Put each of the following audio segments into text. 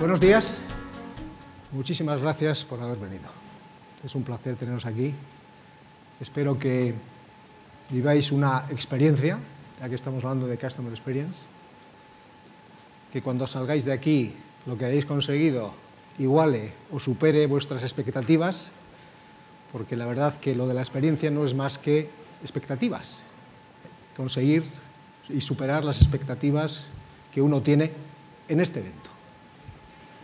Buenos días, muchísimas gracias por haber venido. Es un placer teneros aquí. Espero que viváis una experiencia, ya que estamos hablando de Customer Experience, que cuando salgáis de aquí lo que hayáis conseguido iguale o supere vuestras expectativas, porque la verdad que lo de la experiencia no es más que expectativas, conseguir y superar las expectativas que uno tiene en este evento.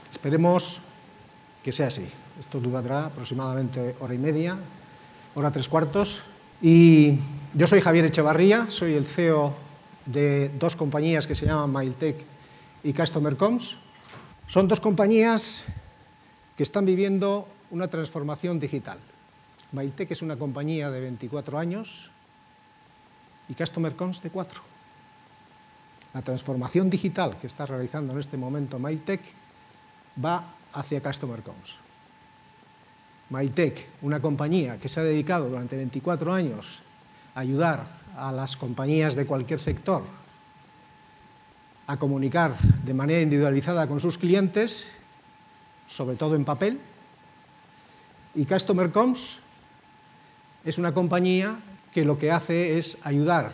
Esperemos que sea así. Esto durará aproximadamente hora y media, hora 3/4. Y yo soy Javier Echevarría, soy el CEO de dos compañías que se llaman Mailtech y Customer Comms. Son dos compañías que están viviendo una transformación digital. Mailtech es una compañía de 24 años y Customer Comms de 4. La transformación digital que está realizando en este momento Mailtech va hacia Customer Comms. Mailtech, una compañía que se ha dedicado durante 24 años a ayudar a las compañías de cualquier sector a comunicar de manera individualizada con sus clientes, sobre todo en papel, y Customer Comms es una compañía que lo que hace es ayudar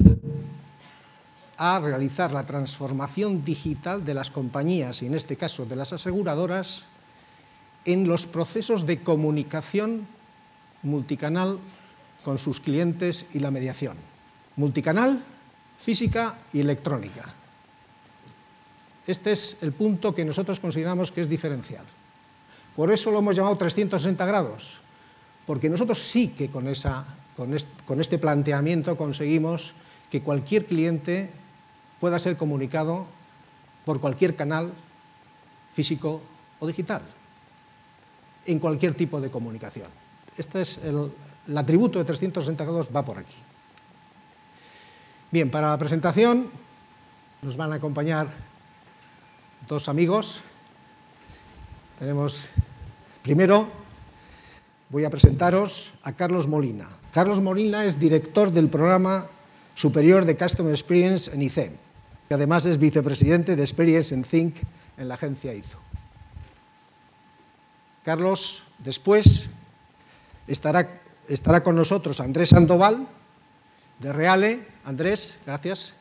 a realizar la transformación digital de las compañías, y en este caso de las aseguradoras, en los procesos de comunicación multicanal con sus clientes y la mediación. Multicanal, física y electrónica. Este es el punto que nosotros consideramos que es diferencial. Por eso lo hemos llamado 360 grados, porque nosotros sí que con este planteamiento conseguimos que cualquier cliente pueda ser comunicado por cualquier canal físico o digital, en cualquier tipo de comunicación. Este es el atributo de 360 grados, va por aquí. Bien, para la presentación nos van a acompañar dos amigos. Primero voy a presentaros a Carlos Molina. Carlos Molina es director del programa superior de Customer Experience en ICEM, que además es vicepresidente de Experience and Think en la agencia IZO. Carlos, después, estará con nosotros Andrés Sandoval, de Reale. Andrés, gracias,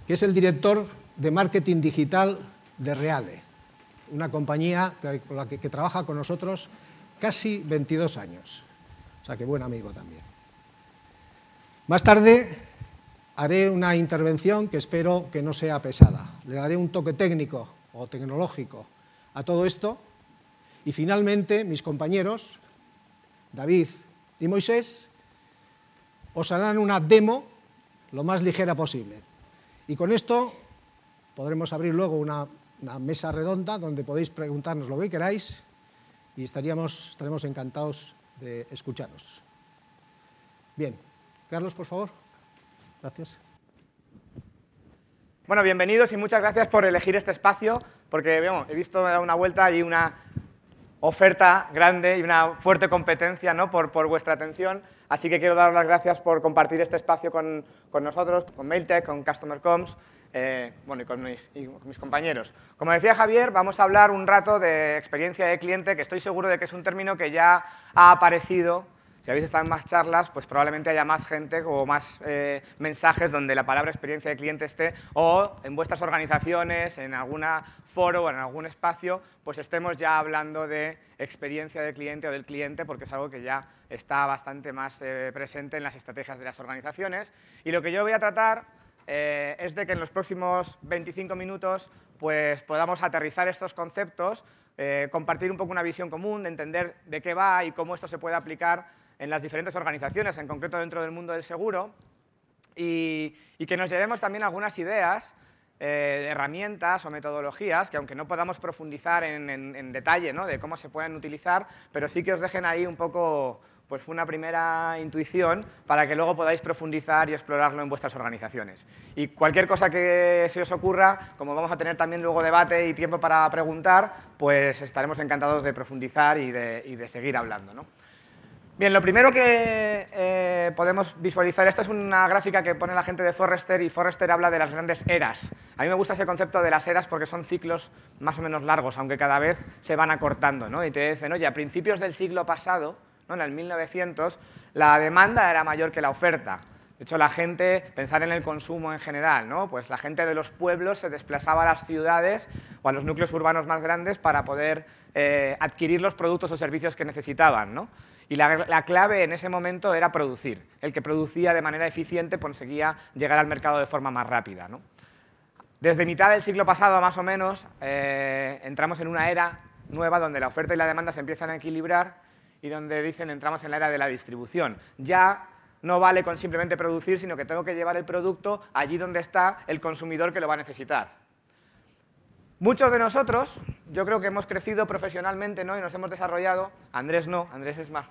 que es el director de marketing digital de Reale, una compañía con la que trabaja con nosotros casi 22 años, o sea que buen amigo también. Más tarde haré una intervención que espero que no sea pesada. Le daré un toque técnico o tecnológico a todo esto. Y finalmente, mis compañeros, David y Moisés, os harán una demo lo más ligera posible. Y con esto podremos abrir luego una mesa redonda donde podéis preguntarnos lo que queráis y estaremos encantados de escucharos. Bien, Carlos, por favor. Gracias. Bueno, bienvenidos y muchas gracias por elegir este espacio, porque he visto, me he dado una vuelta y una oferta grande y una fuerte competencia, ¿no?, por vuestra atención, así que quiero daros las gracias por compartir este espacio con nosotros, con Mailtech, con Customer Comms, y con mis compañeros. Como decía Javier, vamos a hablar un rato de experiencia de cliente, que estoy seguro de que es un término que ya ha aparecido. Si habéis estado en más charlas, pues probablemente haya más gente o más mensajes donde la palabra experiencia de cliente esté, o en vuestras organizaciones, en algún foro o en algún espacio, pues estemos ya hablando de experiencia de cliente o del cliente, porque es algo que ya está bastante más presente en las estrategias de las organizaciones. Y lo que yo voy a tratar es de que en los próximos 25 minutos pues podamos aterrizar estos conceptos, compartir un poco una visión común, de entender de qué va y cómo esto se puede aplicar en las diferentes organizaciones, en concreto dentro del mundo del seguro, y que nos llevemos también algunas ideas, herramientas o metodologías que, aunque no podamos profundizar en detalle, ¿no?, de cómo se pueden utilizar, pero sí que os dejen ahí un poco pues una primera intuición para que luego podáis profundizar y explorarlo en vuestras organizaciones. Y cualquier cosa que se os ocurra, como vamos a tener también luego debate y tiempo para preguntar, pues estaremos encantados de profundizar y de seguir hablando, ¿no? Bien, lo primero que podemos visualizar, esta es una gráfica que pone la gente de Forrester, y Forrester habla de las grandes eras. A mí me gusta ese concepto de las eras porque son ciclos más o menos largos, aunque cada vez se van acortando, ¿no? Y te dicen, oye, a principios del siglo pasado, ¿no? En el 1900, la demanda era mayor que la oferta. De hecho, la gente, pensar en el consumo en general, ¿no? Pues la gente de los pueblos se desplazaba a las ciudades o a los núcleos urbanos más grandes para poder adquirir los productos o servicios que necesitaban, ¿no? Y la clave en ese momento era producir. El que producía de manera eficiente conseguía llegar al mercado de forma más rápida, ¿no? Desde mitad del siglo pasado, más o menos, entramos en una era nueva donde la oferta y la demanda se empiezan a equilibrar y donde dicen entramos en la era de la distribución. Ya no vale con simplemente producir, sino que tengo que llevar el producto allí donde está el consumidor que lo va a necesitar. Muchos de nosotros, yo creo que hemos crecido profesionalmente, ¿no? Y nos hemos desarrollado. Andrés no, Andrés es más,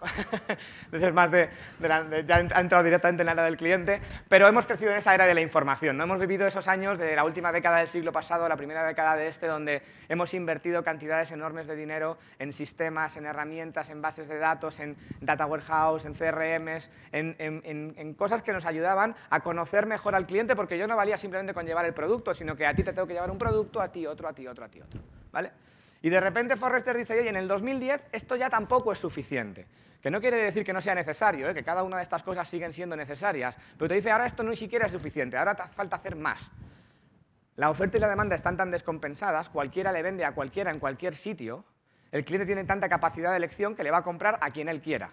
Andrés es más ya ha entrado directamente en la era del cliente, pero hemos crecido en esa era de la información, ¿no? Hemos vivido esos años de la última década del siglo pasado, la primera década de este, donde hemos invertido cantidades enormes de dinero en sistemas, en herramientas, en bases de datos, en data warehouse, en CRMs, en cosas que nos ayudaban a conocer mejor al cliente, porque yo no valía simplemente con llevar el producto, sino que a ti te tengo que llevar un producto, a ti otro, a ti otro, a ti otro, ¿vale? Y de repente Forrester dice, oye, en el 2010 esto ya tampoco es suficiente. Que no quiere decir que no sea necesario, que cada una de estas cosas siguen siendo necesarias, pero te dice, ahora esto ni siquiera es suficiente, ahora te hace falta hacer más. La oferta y la demanda están tan descompensadas, cualquiera le vende a cualquiera en cualquier sitio, el cliente tiene tanta capacidad de elección que le va a comprar a quien él quiera.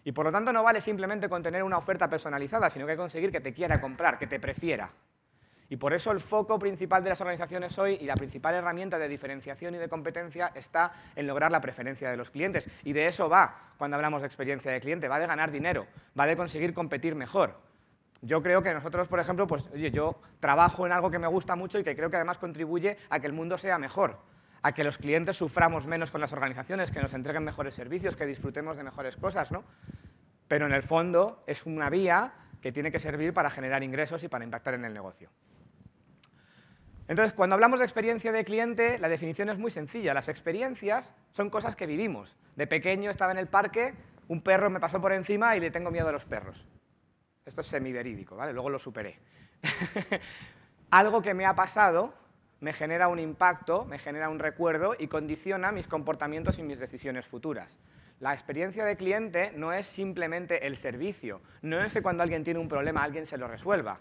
Y por lo tanto no vale simplemente con tener una oferta personalizada, sino que hay que conseguir que te quiera comprar, que te prefiera. Y por eso el foco principal de las organizaciones hoy y la principal herramienta de diferenciación y de competencia está en lograr la preferencia de los clientes. Y de eso va cuando hablamos de experiencia de cliente, va de ganar dinero, va de conseguir competir mejor. Yo creo que nosotros, por ejemplo, pues, oye, yo trabajo en algo que me gusta mucho y que creo que además contribuye a que el mundo sea mejor, a que los clientes suframos menos con las organizaciones, que nos entreguen mejores servicios, que disfrutemos de mejores cosas, ¿no? Pero en el fondo es una vía que tiene que servir para generar ingresos y para impactar en el negocio. Entonces, cuando hablamos de experiencia de cliente, la definición es muy sencilla. Las experiencias son cosas que vivimos. De pequeño estaba en el parque, un perro me pasó por encima y le tengo miedo a los perros. Esto es semiverídico, ¿vale? Luego lo superé. Algo que me ha pasado me genera un impacto, me genera un recuerdo y condiciona mis comportamientos y mis decisiones futuras. La experiencia de cliente no es simplemente el servicio, no es que cuando alguien tiene un problema alguien se lo resuelva.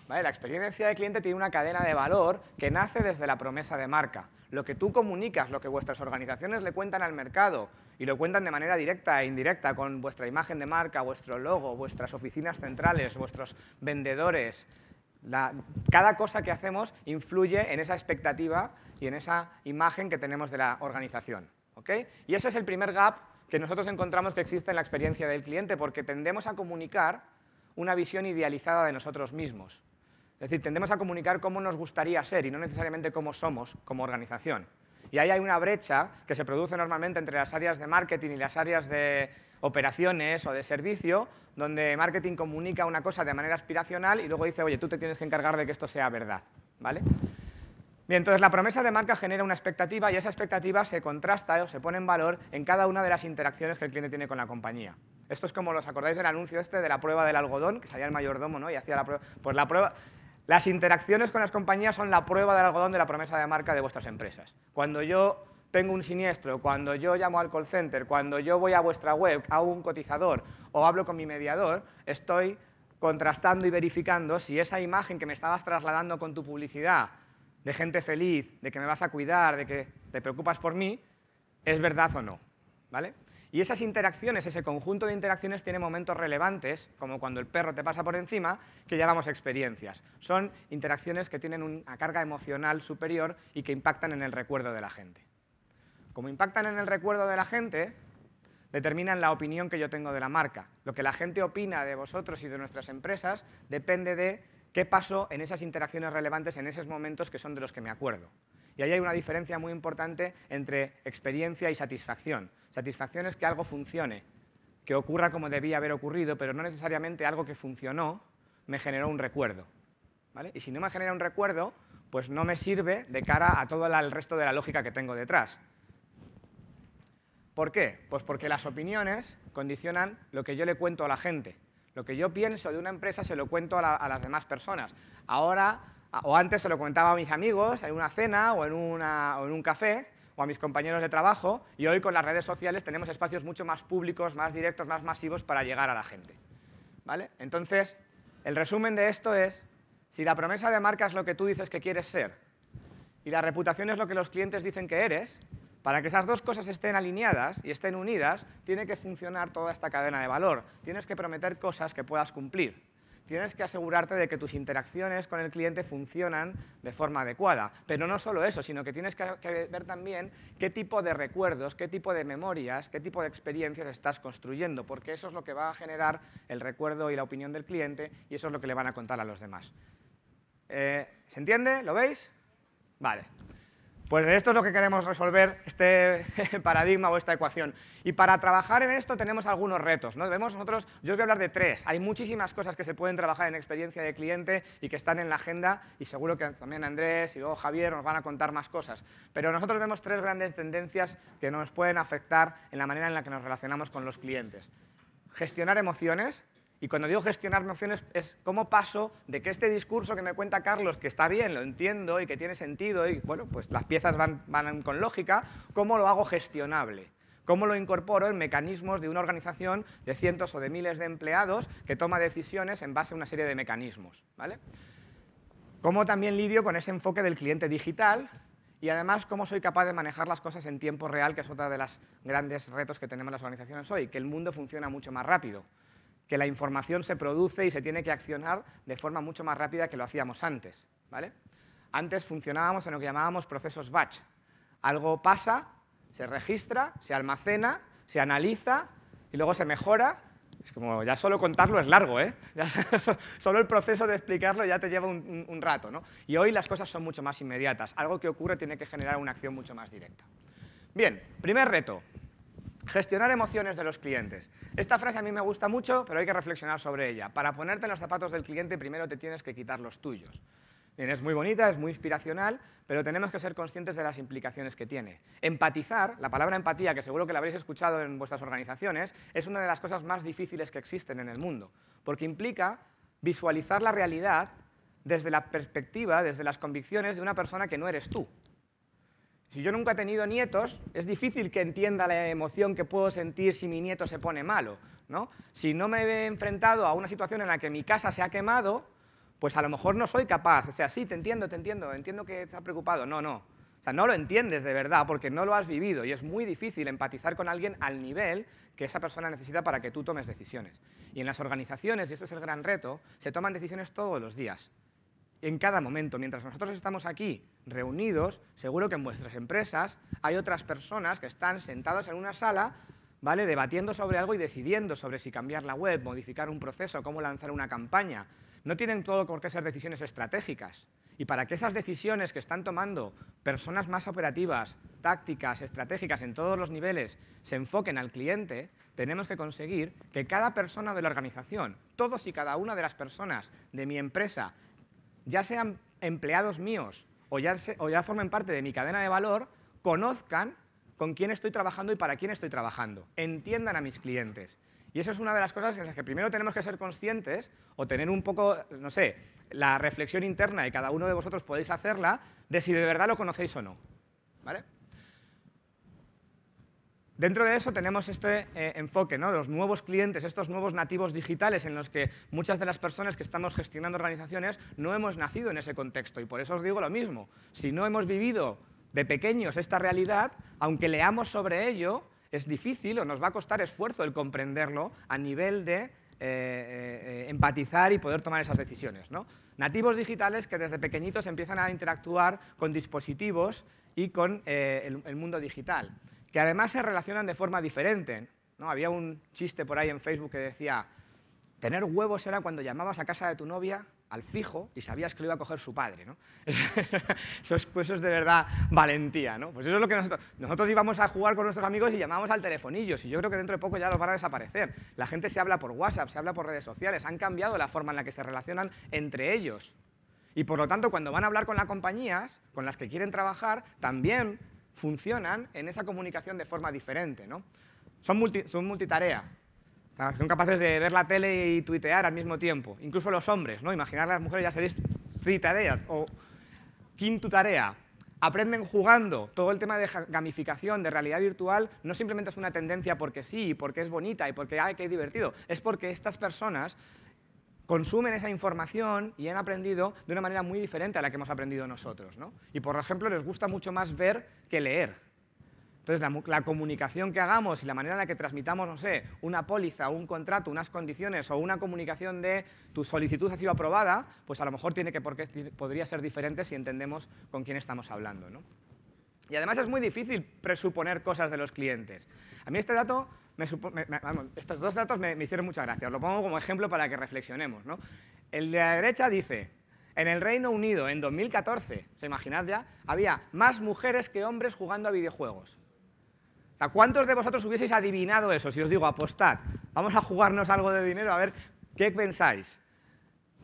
¿Vale? La experiencia de cliente tiene una cadena de valor que nace desde la promesa de marca. Lo que tú comunicas, lo que vuestras organizaciones le cuentan al mercado, y lo cuentan de manera directa e indirecta con vuestra imagen de marca, vuestro logo, vuestras oficinas centrales, vuestros vendedores. Cada cosa que hacemos influye en esa expectativa y en esa imagen que tenemos de la organización, ¿ok? Y ese es el primer gap que nosotros encontramos que existe en la experiencia del cliente, porque tendemos a comunicar una visión idealizada de nosotros mismos. Es decir, tendemos a comunicar cómo nos gustaría ser y no necesariamente cómo somos como organización. Y ahí hay una brecha que se produce normalmente entre las áreas de marketing y las áreas de operaciones o de servicio, donde marketing comunica una cosa de manera aspiracional y luego dice, oye, tú te tienes que encargar de que esto sea verdad, ¿vale? Bien, entonces la promesa de marca genera una expectativa y esa expectativa se contrasta o se pone en valor en cada una de las interacciones que el cliente tiene con la compañía. Esto es como, ¿os acordáis del anuncio este de la prueba del algodón? Que salía el mayordomo, ¿no? Y hacía la prueba. Pues la prueba. Las interacciones con las compañías son la prueba del algodón de la promesa de marca de vuestras empresas. Cuando yo tengo un siniestro, cuando yo llamo al call center, cuando yo voy a vuestra web, hago un cotizador o hablo con mi mediador, estoy contrastando y verificando si esa imagen que me estabas trasladando con tu publicidad de gente feliz, de que me vas a cuidar, de que te preocupas por mí, es verdad o no, ¿vale? Y esas interacciones, ese conjunto de interacciones tiene momentos relevantes, como cuando el perro te pasa por encima, que llamamos experiencias. Son interacciones que tienen una carga emocional superior y que impactan en el recuerdo de la gente. Como impactan en el recuerdo de la gente, determinan la opinión que yo tengo de la marca. Lo que la gente opina de vosotros y de nuestras empresas depende de qué pasó en esas interacciones relevantes en esos momentos que son de los que me acuerdo. Y ahí hay una diferencia muy importante entre experiencia y satisfacción. Satisfacción es que algo funcione, que ocurra como debía haber ocurrido, pero no necesariamente algo que funcionó me generó un recuerdo, ¿vale? Y si no me genera un recuerdo, pues no me sirve de cara a todo el resto de la lógica que tengo detrás. ¿Por qué? Pues porque las opiniones condicionan lo que yo le cuento a la gente. Lo que yo pienso de una empresa se lo cuento a las demás personas. Ahora, o antes se lo comentaba a mis amigos en una cena o en un café, o a mis compañeros de trabajo, y hoy con las redes sociales tenemos espacios mucho más públicos, más directos, más masivos para llegar a la gente. ¿Vale? Entonces, el resumen de esto es, si la promesa de marca es lo que tú dices que quieres ser y la reputación es lo que los clientes dicen que eres, para que esas dos cosas estén alineadas y estén unidas, tiene que funcionar toda esta cadena de valor. Tienes que prometer cosas que puedas cumplir. Tienes que asegurarte de que tus interacciones con el cliente funcionan de forma adecuada. Pero no solo eso, sino que tienes que ver también qué tipo de recuerdos, qué tipo de memorias, qué tipo de experiencias estás construyendo, porque eso es lo que va a generar el recuerdo y la opinión del cliente y eso es lo que le van a contar a los demás. ¿Se entiende? ¿Lo veis? Vale. Pues esto es lo que queremos resolver, este paradigma o esta ecuación. Y para trabajar en esto tenemos algunos retos, ¿no? Yo os voy a hablar de 3. Hay muchísimas cosas que se pueden trabajar en experiencia de cliente y que están en la agenda, y seguro que también Andrés y luego Javier nos van a contar más cosas. Pero nosotros vemos 3 grandes tendencias que nos pueden afectar en la manera en la que nos relacionamos con los clientes. Gestionar emociones. Y cuando digo gestionar emociones es cómo paso de que este discurso que me cuenta Carlos, que está bien, lo entiendo y que tiene sentido y bueno, pues las piezas van con lógica, cómo lo hago gestionable, cómo lo incorporo en mecanismos de una organización de cientos o de miles de empleados que toma decisiones en base a una serie de mecanismos, ¿vale? Cómo también lidio con ese enfoque del cliente digital y además cómo soy capaz de manejar las cosas en tiempo real, que es otra de los grandes retos que tenemos las organizaciones hoy, que el mundo funciona mucho más rápido, que la información se produce y se tiene que accionar de forma mucho más rápida que lo hacíamos antes, ¿vale? Antes funcionábamos en lo que llamábamos procesos batch. Algo pasa, se registra, se almacena, se analiza y luego se mejora. Es como, ya solo contarlo es largo, ¿eh? Solo el proceso de explicarlo ya te lleva un rato, ¿no? Y hoy las cosas son mucho más inmediatas. Algo que ocurre tiene que generar una acción mucho más directa. Bien, primer reto. Gestionar emociones de los clientes. Esta frase a mí me gusta mucho, pero hay que reflexionar sobre ella. Para ponerte en los zapatos del cliente, primero te tienes que quitar los tuyos. Bien, es muy bonita, es muy inspiracional, pero tenemos que ser conscientes de las implicaciones que tiene. Empatizar, la palabra empatía, que seguro que la habréis escuchado en vuestras organizaciones, es una de las cosas más difíciles que existen en el mundo, porque implica visualizar la realidad desde la perspectiva, desde las convicciones de una persona que no eres tú. Si yo nunca he tenido nietos, es difícil que entienda la emoción que puedo sentir si mi nieto se pone malo, ¿no? Si no me he enfrentado a una situación en la que mi casa se ha quemado, pues a lo mejor no soy capaz. O sea, sí, te entiendo que estás preocupado. No. O sea, no lo entiendes de verdad porque no lo has vivido y es muy difícil empatizar con alguien al nivel que esa persona necesita para que tú tomes decisiones. Y en las organizaciones, y este es el gran reto, se toman decisiones todos los días. En cada momento, mientras nosotros estamos aquí reunidos, seguro que en vuestras empresas hay otras personas que están sentados en una sala, ¿vale?, debatiendo sobre algo y decidiendo sobre si cambiar la web, modificar un proceso, cómo lanzar una campaña. No tienen todo por qué ser decisiones estratégicas. Y para que esas decisiones que están tomando personas más operativas, tácticas, estratégicas en todos los niveles se enfoquen al cliente, tenemos que conseguir que cada persona de la organización, todos y cada una de las personas de mi empresa, ya sean empleados míos o ya formen parte de mi cadena de valor, conozcan con quién estoy trabajando y para quién estoy trabajando, entiendan a mis clientes. Y eso es una de las cosas en las que primero tenemos que ser conscientes o tener un poco, no sé, la reflexión interna, y cada uno de vosotros podéis hacerla, de si de verdad lo conocéis o no, ¿vale? Dentro de eso tenemos este enfoque, ¿no?, de los nuevos clientes, estos nuevos nativos digitales en los que muchas de las personas que estamos gestionando organizaciones no hemos nacido en ese contexto. Y por eso os digo lo mismo, si no hemos vivido de pequeños esta realidad, aunque leamos sobre ello, es difícil o nos va a costar esfuerzo el comprenderlo a nivel de empatizar y poder tomar esas decisiones, ¿no? Nativos digitales que desde pequeñitos empiezan a interactuar con dispositivos y con el mundo digital, que además se relacionan de forma diferente, ¿no? Había un chiste por ahí en Facebook que decía, tener huevos era cuando llamabas a casa de tu novia al fijo y sabías que lo iba a coger su padre, ¿no? Eso es de verdad valentía, ¿no? Pues eso es lo que nosotros íbamos a jugar con nuestros amigos y llamábamos al telefonillo, y yo creo que dentro de poco ya los van a desaparecer. La gente se habla por WhatsApp, se habla por redes sociales, han cambiado la forma en la que se relacionan entre ellos. Y por lo tanto, cuando van a hablar con las compañías con las que quieren trabajar, también funcionan en esa comunicación de forma diferente, ¿no? Son multitarea. O sea, son capaces de ver la tele y tuitear al mismo tiempo. Incluso los hombres, ¿no? Imaginar a las mujeres ya seréis tritareas o quintutarea. Aprenden jugando. Todo el tema de gamificación, de realidad virtual, no simplemente es una tendencia porque sí, porque es bonita y porque hay que es divertido. Es porque estas personas consumen esa información y han aprendido de una manera muy diferente a la que hemos aprendido nosotros, ¿no? Y, por ejemplo, les gusta mucho más ver que leer. Entonces, la comunicación que hagamos y la manera en la que transmitamos, no sé, una póliza, un contrato, unas condiciones o una comunicación de tu solicitud ha sido aprobada, pues a lo mejor podría ser diferente si entendemos con quién estamos hablando, ¿no? Y además es muy difícil presuponer cosas de los clientes. A mí este dato, estos dos datos me hicieron mucha gracia. Os lo pongo como ejemplo para que reflexionemos, ¿no? El de la derecha dice, en el Reino Unido en 2014, ¿se imaginad ya? Había más mujeres que hombres jugando a videojuegos. ¿Cuántos de vosotros hubieseis adivinado eso? Si os digo, apostad, vamos a jugarnos algo de dinero, a ver qué pensáis.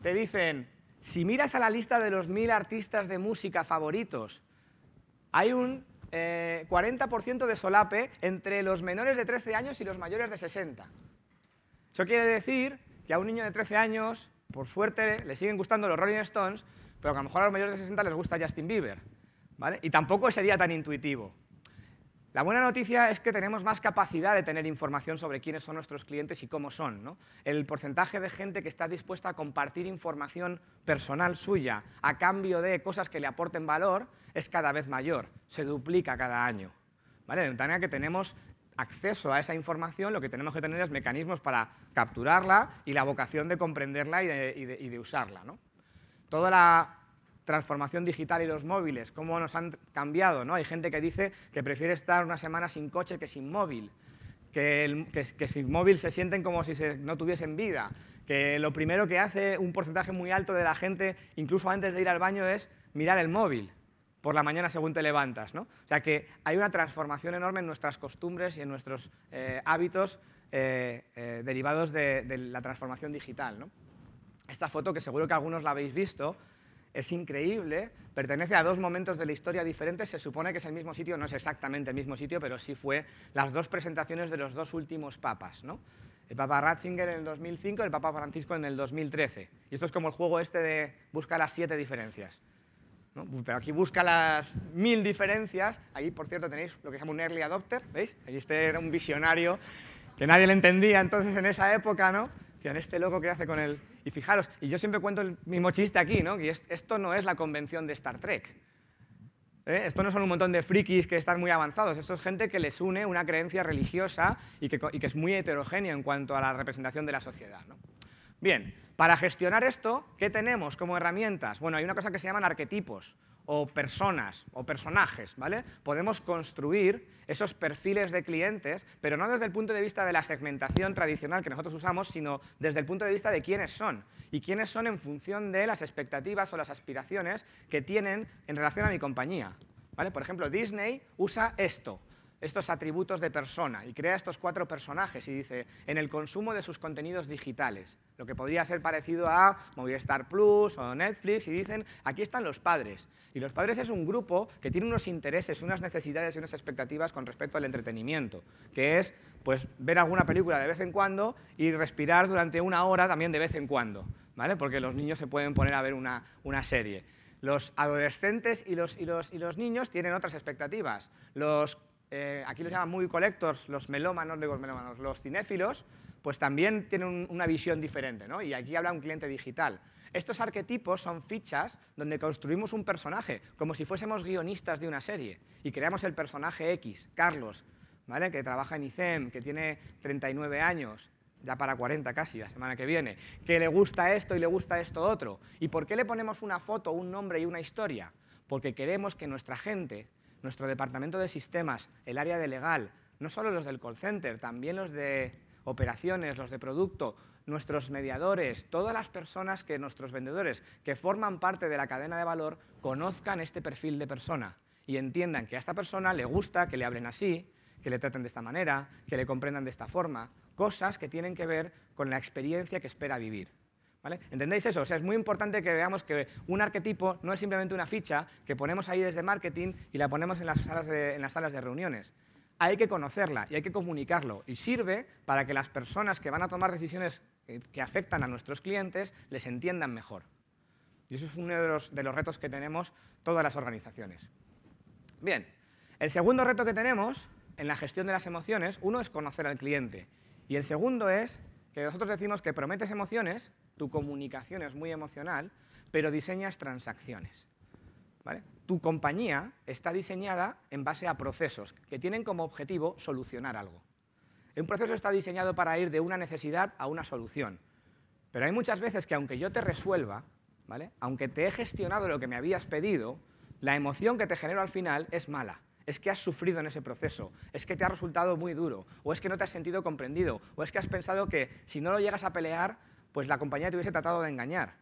Te dicen, si miras a la lista de los 1000 artistas de música favoritos, hay un 40% de solape entre los menores de 13 años y los mayores de 60. Eso quiere decir que a un niño de 13 años, por suerte, le siguen gustando los Rolling Stones, pero que a lo mejor a los mayores de 60 les gusta Justin Bieber, ¿vale? Y tampoco sería tan intuitivo. La buena noticia es que tenemos más capacidad de tener información sobre quiénes son nuestros clientes y cómo son, ¿no? El porcentaje de gente que está dispuesta a compartir información personal suya a cambio de cosas que le aporten valor es cada vez mayor, se duplica cada año, ¿vale? De manera que tenemos acceso a esa información, lo que tenemos que tener es mecanismos para capturarla y la vocación de comprenderla y de usarla, ¿no? Toda la transformación digital y los móviles, cómo nos han cambiado, ¿no? Hay gente que dice que prefiere estar una semana sin coche que sin móvil, que sin móvil se sienten como si no tuviesen vida, que lo primero que hace un porcentaje muy alto de la gente, incluso antes de ir al baño, es mirar el móvil por la mañana según te levantas, ¿no? O sea que hay una transformación enorme en nuestras costumbres y en nuestros hábitos derivados de la transformación digital, ¿no? Esta foto, que seguro que algunos la habéis visto, es increíble, pertenece a dos momentos de la historia diferentes, se supone que es el mismo sitio, no es exactamente el mismo sitio, pero sí fue las dos presentaciones de los dos últimos papas, ¿no? El Papa Ratzinger en el 2005 y el Papa Francisco en el 2013. Y esto es como el juego este de busca las 7 diferencias, ¿no? Pero aquí busca las 1000 diferencias. Ahí, por cierto, tenéis lo que se llama un early adopter, ¿veis? Aquí este era un visionario que nadie le entendía entonces en esa época, ¿no? Que este loco que hace con el... Y fijaros, y yo siempre cuento el mismo chiste aquí, ¿no? Que esto no es la convención de Star Trek. Esto no son un montón de frikis que están muy avanzados, esto es gente que les une una creencia religiosa y que es muy heterogénea en cuanto a la representación de la sociedad, ¿no? Bien, para gestionar esto, ¿qué tenemos como herramientas? Bueno, hay una cosa que se llaman arquetipos, o personas, o personajes, ¿vale? Podemos construir esos perfiles de clientes, pero no desde el punto de vista de la segmentación tradicional que nosotros usamos, sino desde el punto de vista de quiénes son, y quiénes son en función de las expectativas o las aspiraciones que tienen en relación a mi compañía, ¿vale? Por ejemplo, Disney usa estos atributos de persona y crea estos 4 personajes y dice, en el consumo de sus contenidos digitales, lo que podría ser parecido a Movistar Plus o Netflix, y dicen, aquí están los padres. Y los padres es un grupo que tiene unos intereses, unas necesidades y unas expectativas con respecto al entretenimiento, que es pues, ver alguna película de vez en cuando y respirar durante 1 hora también de vez en cuando, ¿vale? Porque los niños se pueden poner a ver una serie. Los adolescentes y los niños tienen otras expectativas. Aquí los llaman movie collectors, los melómanos, los cinéfilos, pues también tienen una visión diferente, ¿no? Y aquí habla un cliente digital. Estos arquetipos son fichas donde construimos un personaje, como si fuésemos guionistas de una serie, y creamos el personaje X, Carlos, ¿vale? Que trabaja en ICEM, que tiene 39 años, ya para 40 casi, la semana que viene, que le gusta esto y le gusta esto otro. ¿Y por qué le ponemos una foto, un nombre y una historia? Porque queremos que nuestra gente, nuestro departamento de sistemas, el área de legal, no solo los del call center, también los de operaciones, los de producto, nuestros mediadores, todas las personas nuestros vendedores que forman parte de la cadena de valor, conozcan este perfil de persona y entiendan que a esta persona le gusta que le hablen así, que le traten de esta manera, que le comprendan de esta forma, cosas que tienen que ver con la experiencia que espera vivir. ¿Vale? ¿Entendéis eso? O sea, es muy importante que veamos que un arquetipo no es simplemente una ficha que ponemos ahí desde marketing y la ponemos en las salas de reuniones. Hay que conocerla y hay que comunicarlo. Y sirve para que las personas que van a tomar decisiones que afectan a nuestros clientes les entiendan mejor. Y eso es uno de los retos que tenemos todas las organizaciones. Bien, el segundo reto que tenemos en la gestión de las emociones, uno es conocer al cliente. Y el segundo es que nosotros decimos que prometes emociones, tu comunicación es muy emocional, pero diseñas transacciones. ¿Vale? Tu compañía está diseñada en base a procesos que tienen como objetivo solucionar algo. Un proceso está diseñado para ir de una necesidad a una solución. Pero hay muchas veces que aunque yo te resuelva, ¿vale? Aunque te he gestionado lo que me habías pedido, la emoción que te genero al final es mala. Es que has sufrido en ese proceso, es que te ha resultado muy duro, o es que no te has sentido comprendido, o es que has pensado que si no lo llegas a pelear, pues la compañía te hubiese tratado de engañar.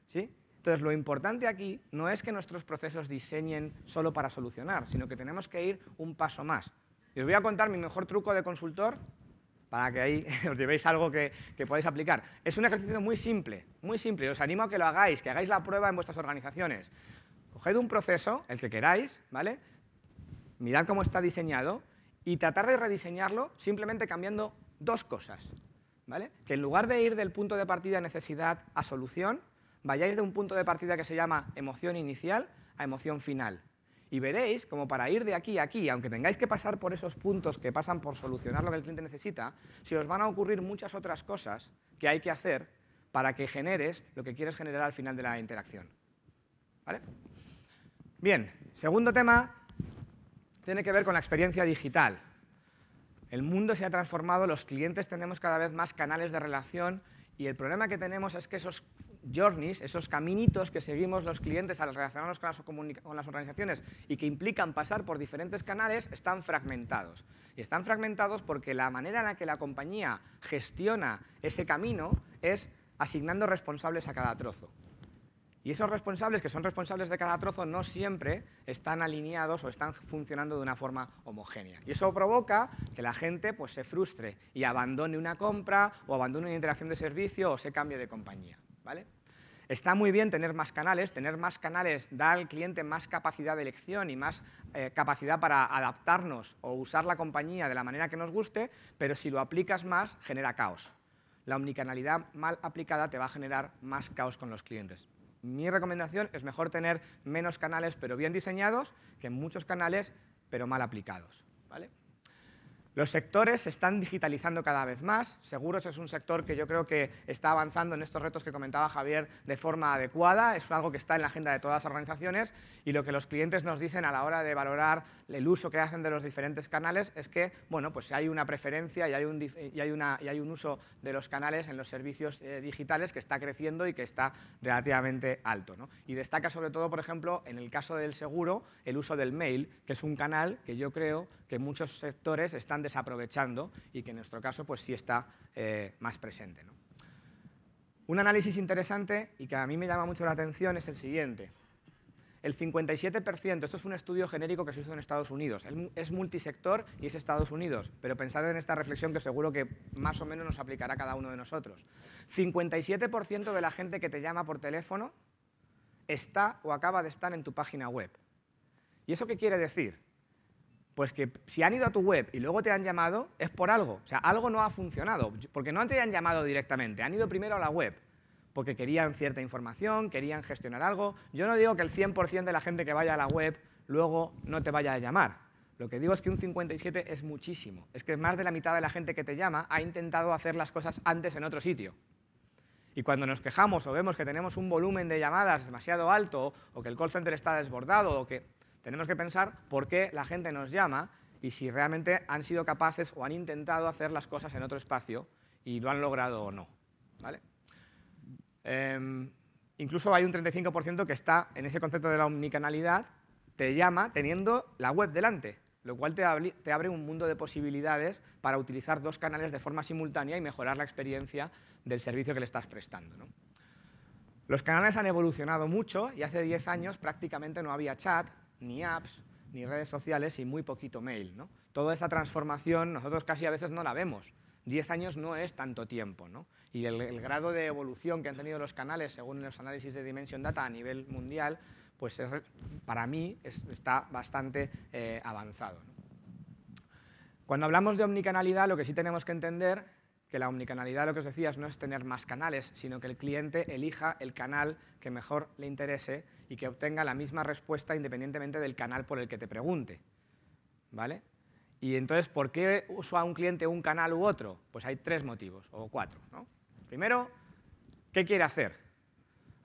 ¿Sí? Entonces, lo importante aquí no es que nuestros procesos diseñen solo para solucionar, sino que tenemos que ir un paso más. Y os voy a contar mi mejor truco de consultor para que ahí os llevéis algo que podáis aplicar. Es un ejercicio muy simple, y os animo a que lo hagáis, que hagáis la prueba en vuestras organizaciones. Coged un proceso, el que queráis, ¿vale? Mirad cómo está diseñado y tratar de rediseñarlo simplemente cambiando dos cosas, ¿vale? Que en lugar de ir del punto de partida necesidad a solución, vayáis de un punto de partida que se llama emoción inicial a emoción final. Y veréis como para ir de aquí a aquí, aunque tengáis que pasar por esos puntos que pasan por solucionar lo que el cliente necesita, se os van a ocurrir muchas otras cosas que hay que hacer para que generes lo que quieres generar al final de la interacción. ¿Vale? Bien, segundo tema tiene que ver con la experiencia digital. El mundo se ha transformado, los clientes tenemos cada vez más canales de relación y el problema que tenemos es que esos journeys, esos caminitos que seguimos los clientes al relacionarnos con las organizaciones y que implican pasar por diferentes canales, están fragmentados. Y están fragmentados porque la manera en la que la compañía gestiona ese camino es asignando responsables a cada trozo. Y esos responsables, que son responsables de cada trozo, no siempre están alineados o están funcionando de una forma homogénea. Y eso provoca que la gente pues, se frustre y abandone una compra o abandone una interacción de servicio o se cambie de compañía. ¿Vale? Está muy bien tener más canales da al cliente más capacidad de elección y más capacidad para adaptarnos o usar la compañía de la manera que nos guste, pero si lo aplicas más, genera caos. La omnicanalidad mal aplicada te va a generar más caos con los clientes. Mi recomendación es mejor tener menos canales pero bien diseñados que muchos canales pero mal aplicados. ¿Vale? Los sectores se están digitalizando cada vez más. Seguros es un sector que yo creo que está avanzando en estos retos que comentaba Javier de forma adecuada. Es algo que está en la agenda de todas las organizaciones y lo que los clientes nos dicen a la hora de valorar el uso que hacen de los diferentes canales es que, bueno, pues hay una preferencia y hay un uso de los canales en los servicios digitales que está creciendo y que está relativamente alto, ¿no? Y destaca sobre todo, por ejemplo, en el caso del seguro, el uso del mail, que es un canal que yo creo que muchos sectores están desaprovechando y que en nuestro caso pues sí está más presente, ¿no? Un análisis interesante y que a mí me llama mucho la atención es el siguiente. El 57%, esto es un estudio genérico que se hizo en Estados Unidos, es multisector y es Estados Unidos, pero pensad en esta reflexión que seguro que más o menos nos aplicará a cada uno de nosotros. 57% de la gente que te llama por teléfono está o acaba de estar en tu página web. ¿Y eso qué quiere decir? Pues que si han ido a tu web y luego te han llamado, es por algo. O sea, algo no ha funcionado, porque no te han llamado directamente, han ido primero a la web, porque querían cierta información, querían gestionar algo. Yo no digo que el 100% de la gente que vaya a la web luego no te vaya a llamar. Lo que digo es que un 57 es muchísimo. Es que más de la mitad de la gente que te llama ha intentado hacer las cosas antes en otro sitio. Y cuando nos quejamos o vemos que tenemos un volumen de llamadas demasiado alto o que el call center está desbordado o que tenemos que pensar por qué la gente nos llama y si realmente han sido capaces o han intentado hacer las cosas en otro espacio y lo han logrado o no. ¿Vale? Incluso hay un 35% que está en ese concepto de la omnicanalidad, te llama teniendo la web delante, lo cual te abre un mundo de posibilidades para utilizar dos canales de forma simultánea y mejorar la experiencia del servicio que le estás prestando, ¿no? Los canales han evolucionado mucho y hace 10 años prácticamente no había chat, ni apps, ni redes sociales y muy poquito mail, ¿no? Toda esa transformación nosotros casi a veces no la vemos, 10 años no es tanto tiempo, ¿no? Y el grado de evolución que han tenido los canales, según los análisis de Dimension Data a nivel mundial, pues para mí está bastante avanzado, ¿no? Cuando hablamos de omnicanalidad, lo que sí tenemos que entender que la omnicanalidad, lo que os decía, no es tener más canales, sino que el cliente elija el canal que mejor le interese y que obtenga la misma respuesta independientemente del canal por el que te pregunte, ¿vale? Y entonces, ¿por qué usa un cliente un canal u otro? Pues hay 3 motivos, o 4, ¿no? Primero, ¿qué quiere hacer?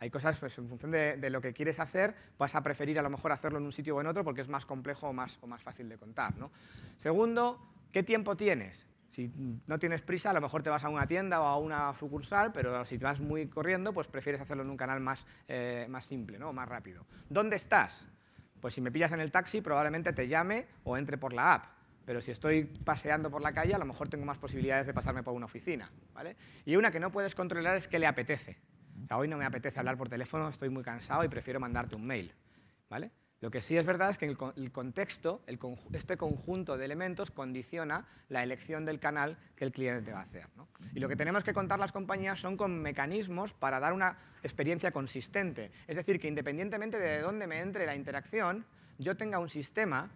Hay cosas, pues en función de lo que quieres hacer, vas a preferir a lo mejor hacerlo en un sitio o en otro porque es más complejo o más fácil de contar, ¿no? Segundo, ¿qué tiempo tienes? Si no tienes prisa, a lo mejor te vas a una tienda o a una sucursal, pero si te vas muy corriendo, pues prefieres hacerlo en un canal más simple, ¿no? Más rápido. ¿Dónde estás? Pues si me pillas en el taxi, probablemente te llame o entre por la app. Pero si estoy paseando por la calle, a lo mejor tengo más posibilidades de pasarme por una oficina, ¿vale? Y una que no puedes controlar es qué le apetece. O sea, hoy no me apetece hablar por teléfono, estoy muy cansado y prefiero mandarte un mail, ¿vale? Lo que sí es verdad es que el contexto, este conjunto de elementos condiciona la elección del canal que el cliente va a hacer, ¿no? Y lo que tenemos que contar las compañías son con mecanismos para dar una experiencia consistente. Es decir, que independientemente de dónde me entre la interacción, yo tenga un sistema.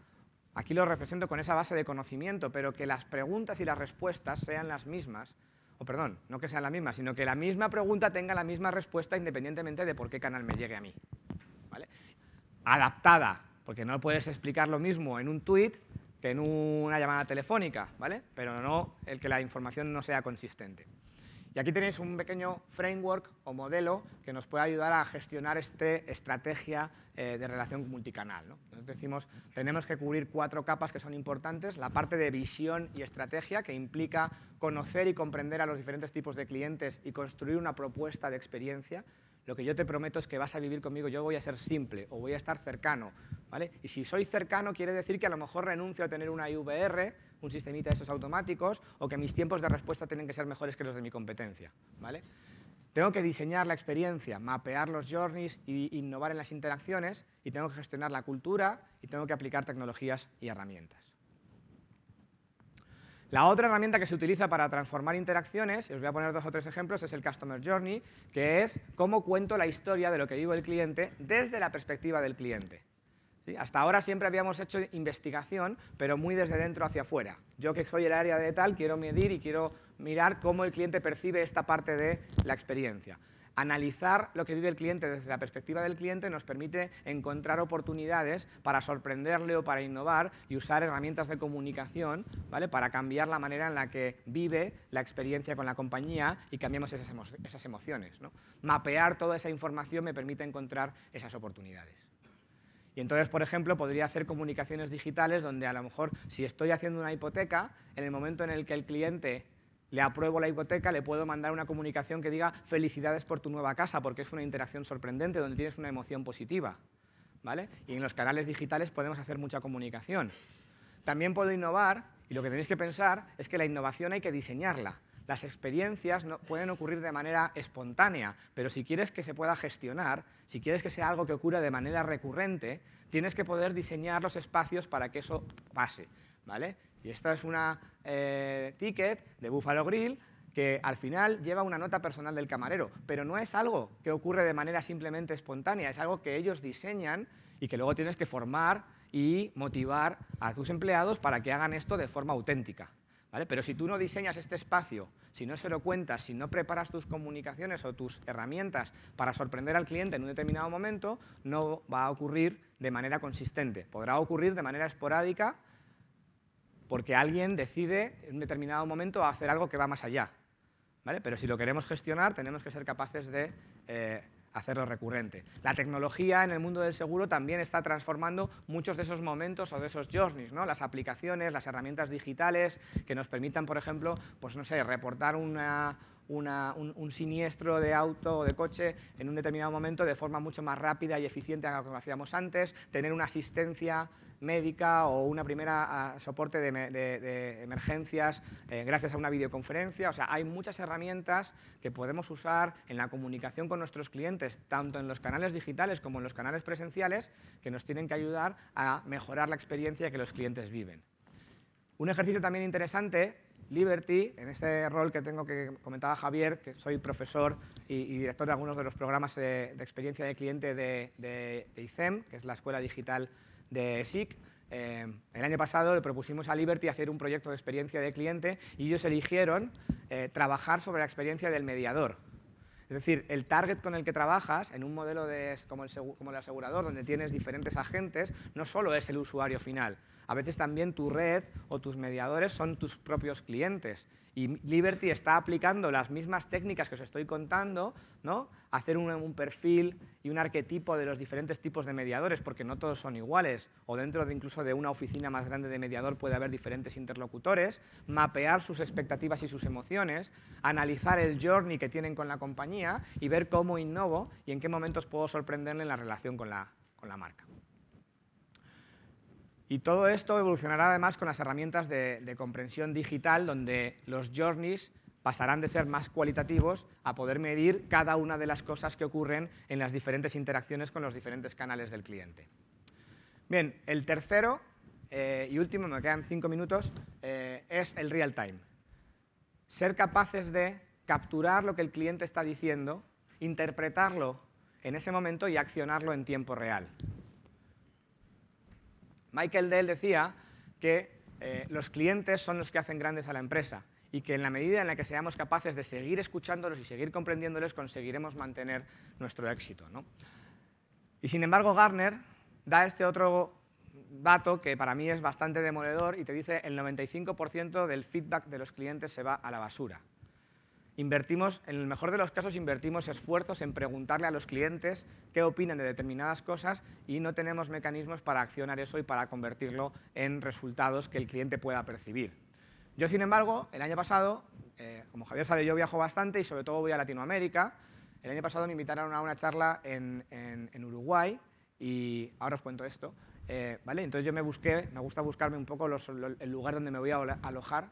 Aquí lo represento con esa base de conocimiento, pero que las preguntas y las respuestas sean las mismas, o perdón, no que sean las mismas, sino que la misma pregunta tenga la misma respuesta independientemente de por qué canal me llegue a mí, ¿vale? Adaptada, porque no puedes explicar lo mismo en un tweet que en una llamada telefónica, ¿vale? Pero no el que la información no sea consistente. Y aquí tenéis un pequeño framework o modelo que nos puede ayudar a gestionar esta estrategia de relación multicanal, ¿no? Nosotros decimos, tenemos que cubrir 4 capas que son importantes. La parte de visión y estrategia, que implica conocer y comprender a los diferentes tipos de clientes y construir una propuesta de experiencia. Lo que yo te prometo es que vas a vivir conmigo, yo voy a ser simple o voy a estar cercano, ¿vale? Y si soy cercano quiere decir que a lo mejor renuncio a tener una IVR, un sistemita de estos automáticos, o que mis tiempos de respuesta tienen que ser mejores que los de mi competencia, ¿vale? Tengo que diseñar la experiencia, mapear los journeys e innovar en las interacciones, y tengo que gestionar la cultura y tengo que aplicar tecnologías y herramientas. La otra herramienta que se utiliza para transformar interacciones, y os voy a poner 2 o 3 ejemplos, es el Customer Journey, que es cómo cuento la historia de lo que vive el cliente desde la perspectiva del cliente. ¿Sí? Hasta ahora siempre habíamos hecho investigación, pero muy desde dentro hacia afuera. Yo, que soy el área de tal, quiero medir y quiero mirar cómo el cliente percibe esta parte de la experiencia. Analizar lo que vive el cliente desde la perspectiva del cliente nos permite encontrar oportunidades para sorprenderle o para innovar y usar herramientas de comunicación, ¿vale? Para cambiar la manera en la que vive la experiencia con la compañía y cambiemos esas emociones, ¿no? Mapear toda esa información me permite encontrar esas oportunidades. Y entonces, por ejemplo, podría hacer comunicaciones digitales donde a lo mejor, si estoy haciendo una hipoteca, en el momento en el que el cliente le apruebo la hipoteca, le puedo mandar una comunicación que diga felicidades por tu nueva casa, porque es una interacción sorprendente donde tienes una emoción positiva, ¿vale? Y en los canales digitales podemos hacer mucha comunicación. También puedo innovar, y lo que tenéis que pensar es que la innovación hay que diseñarla. Las experiencias no pueden ocurrir de manera espontánea, pero si quieres que se pueda gestionar, si quieres que sea algo que ocurra de manera recurrente, tienes que poder diseñar los espacios para que eso pase, ¿vale? Y esta es una ticket de Buffalo Grill que al final lleva una nota personal del camarero, pero no es algo que ocurre de manera simplemente espontánea, es algo que ellos diseñan y que luego tienes que formar y motivar a tus empleados para que hagan esto de forma auténtica, ¿vale? Pero si tú no diseñas este espacio, si no se lo cuentas, si no preparas tus comunicaciones o tus herramientas para sorprender al cliente en un determinado momento, no va a ocurrir de manera consistente. Podrá ocurrir de manera esporádica porque alguien decide en un determinado momento hacer algo que va más allá, ¿vale? Pero si lo queremos gestionar, tenemos que ser capaces de hacerlo recurrente. La tecnología en el mundo del seguro también está transformando muchos de esos momentos o de esos journeys, ¿no? Las aplicaciones, las herramientas digitales que nos permitan, por ejemplo, pues no sé, reportar un siniestro de auto o de coche en un determinado momento de forma mucho más rápida y eficiente a lo que hacíamos antes, tener una asistencia médica o una primera soporte de emergencias gracias a una videoconferencia. O sea, hay muchas herramientas que podemos usar en la comunicación con nuestros clientes, tanto en los canales digitales como en los canales presenciales, que nos tienen que ayudar a mejorar la experiencia que los clientes viven. Un ejercicio también interesante, Liberty, en este rol que tengo que comentaba Javier, que soy profesor y director de algunos de los programas de experiencia de cliente de ICEM, que es la escuela digital de SIC. El año pasado le propusimos a Liberty hacer un proyecto de experiencia de cliente y ellos eligieron trabajar sobre la experiencia del mediador. Es decir, el target con el que trabajas en un modelo como el asegurador, donde tienes diferentes agentes, no solo es el usuario final. A veces también tu red o tus mediadores son tus propios clientes. Y Liberty está aplicando las mismas técnicas que os estoy contando, ¿no? Hacer un perfil y un arquetipo de los diferentes tipos de mediadores, porque no todos son iguales, o dentro incluso de una oficina más grande de mediador puede haber diferentes interlocutores, mapear sus expectativas y sus emociones, analizar el journey que tienen con la compañía y ver cómo innovo y en qué momentos puedo sorprenderle en la relación con la marca. Y todo esto evolucionará además con las herramientas de comprensión digital, donde los journeys pasarán de ser más cualitativos a poder medir cada una de las cosas que ocurren en las diferentes interacciones con los diferentes canales del cliente. Bien, el tercero y último, me quedan 5 minutos, es el real time. Ser capaces de capturar lo que el cliente está diciendo, interpretarlo en ese momento y accionarlo en tiempo real. Michael Dell decía que los clientes son los que hacen grandes a la empresa y que en la medida en la que seamos capaces de seguir escuchándolos y seguir comprendiéndoles, conseguiremos mantener nuestro éxito, ¿no? Y sin embargo, Gartner da este otro dato que para mí es bastante demoledor y te dice el 95% del feedback de los clientes se va a la basura. Invertimos, en el mejor de los casos, invertimos esfuerzos en preguntarle a los clientes qué opinan de determinadas cosas y no tenemos mecanismos para accionar eso y para convertirlo en resultados que el cliente pueda percibir. Yo, sin embargo, el año pasado, como Javier sabe, yo viajo bastante y sobre todo voy a Latinoamérica. El año pasado me invitaron a una charla en Uruguay y ahora os cuento esto. ¿Vale? Entonces yo me gusta buscarme un poco el lugar donde me voy a alojar,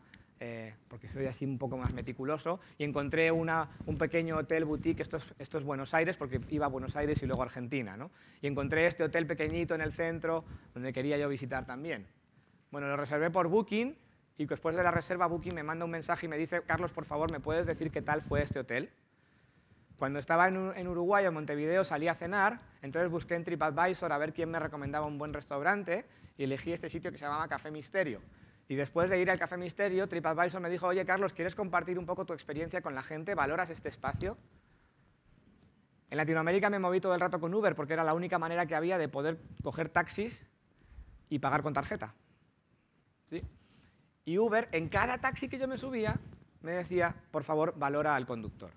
porque soy así un poco más meticuloso, y encontré un pequeño hotel boutique, esto es Buenos Aires, porque iba a Buenos Aires y luego a Argentina, ¿no? Y encontré este hotel pequeñito en el centro, donde quería yo visitar también. Bueno, lo reservé por Booking, y después de la reserva Booking me manda un mensaje y me dice: Carlos, por favor, ¿me puedes decir qué tal fue este hotel? Cuando estaba en Uruguay o en Montevideo salí a cenar, entonces busqué en TripAdvisor a ver quién me recomendaba un buen restaurante, y elegí este sitio que se llamaba Café Misterio. Y después de ir al Café Misterio, TripAdvisor me dijo: oye, Carlos, ¿quieres compartir un poco tu experiencia con la gente? ¿Valoras este espacio? En Latinoamérica me moví todo el rato con Uber, porque era la única manera que había de poder coger taxis y pagar con tarjeta. ¿Sí? Y Uber, en cada taxi que yo me subía, me decía: por favor, valora al conductor.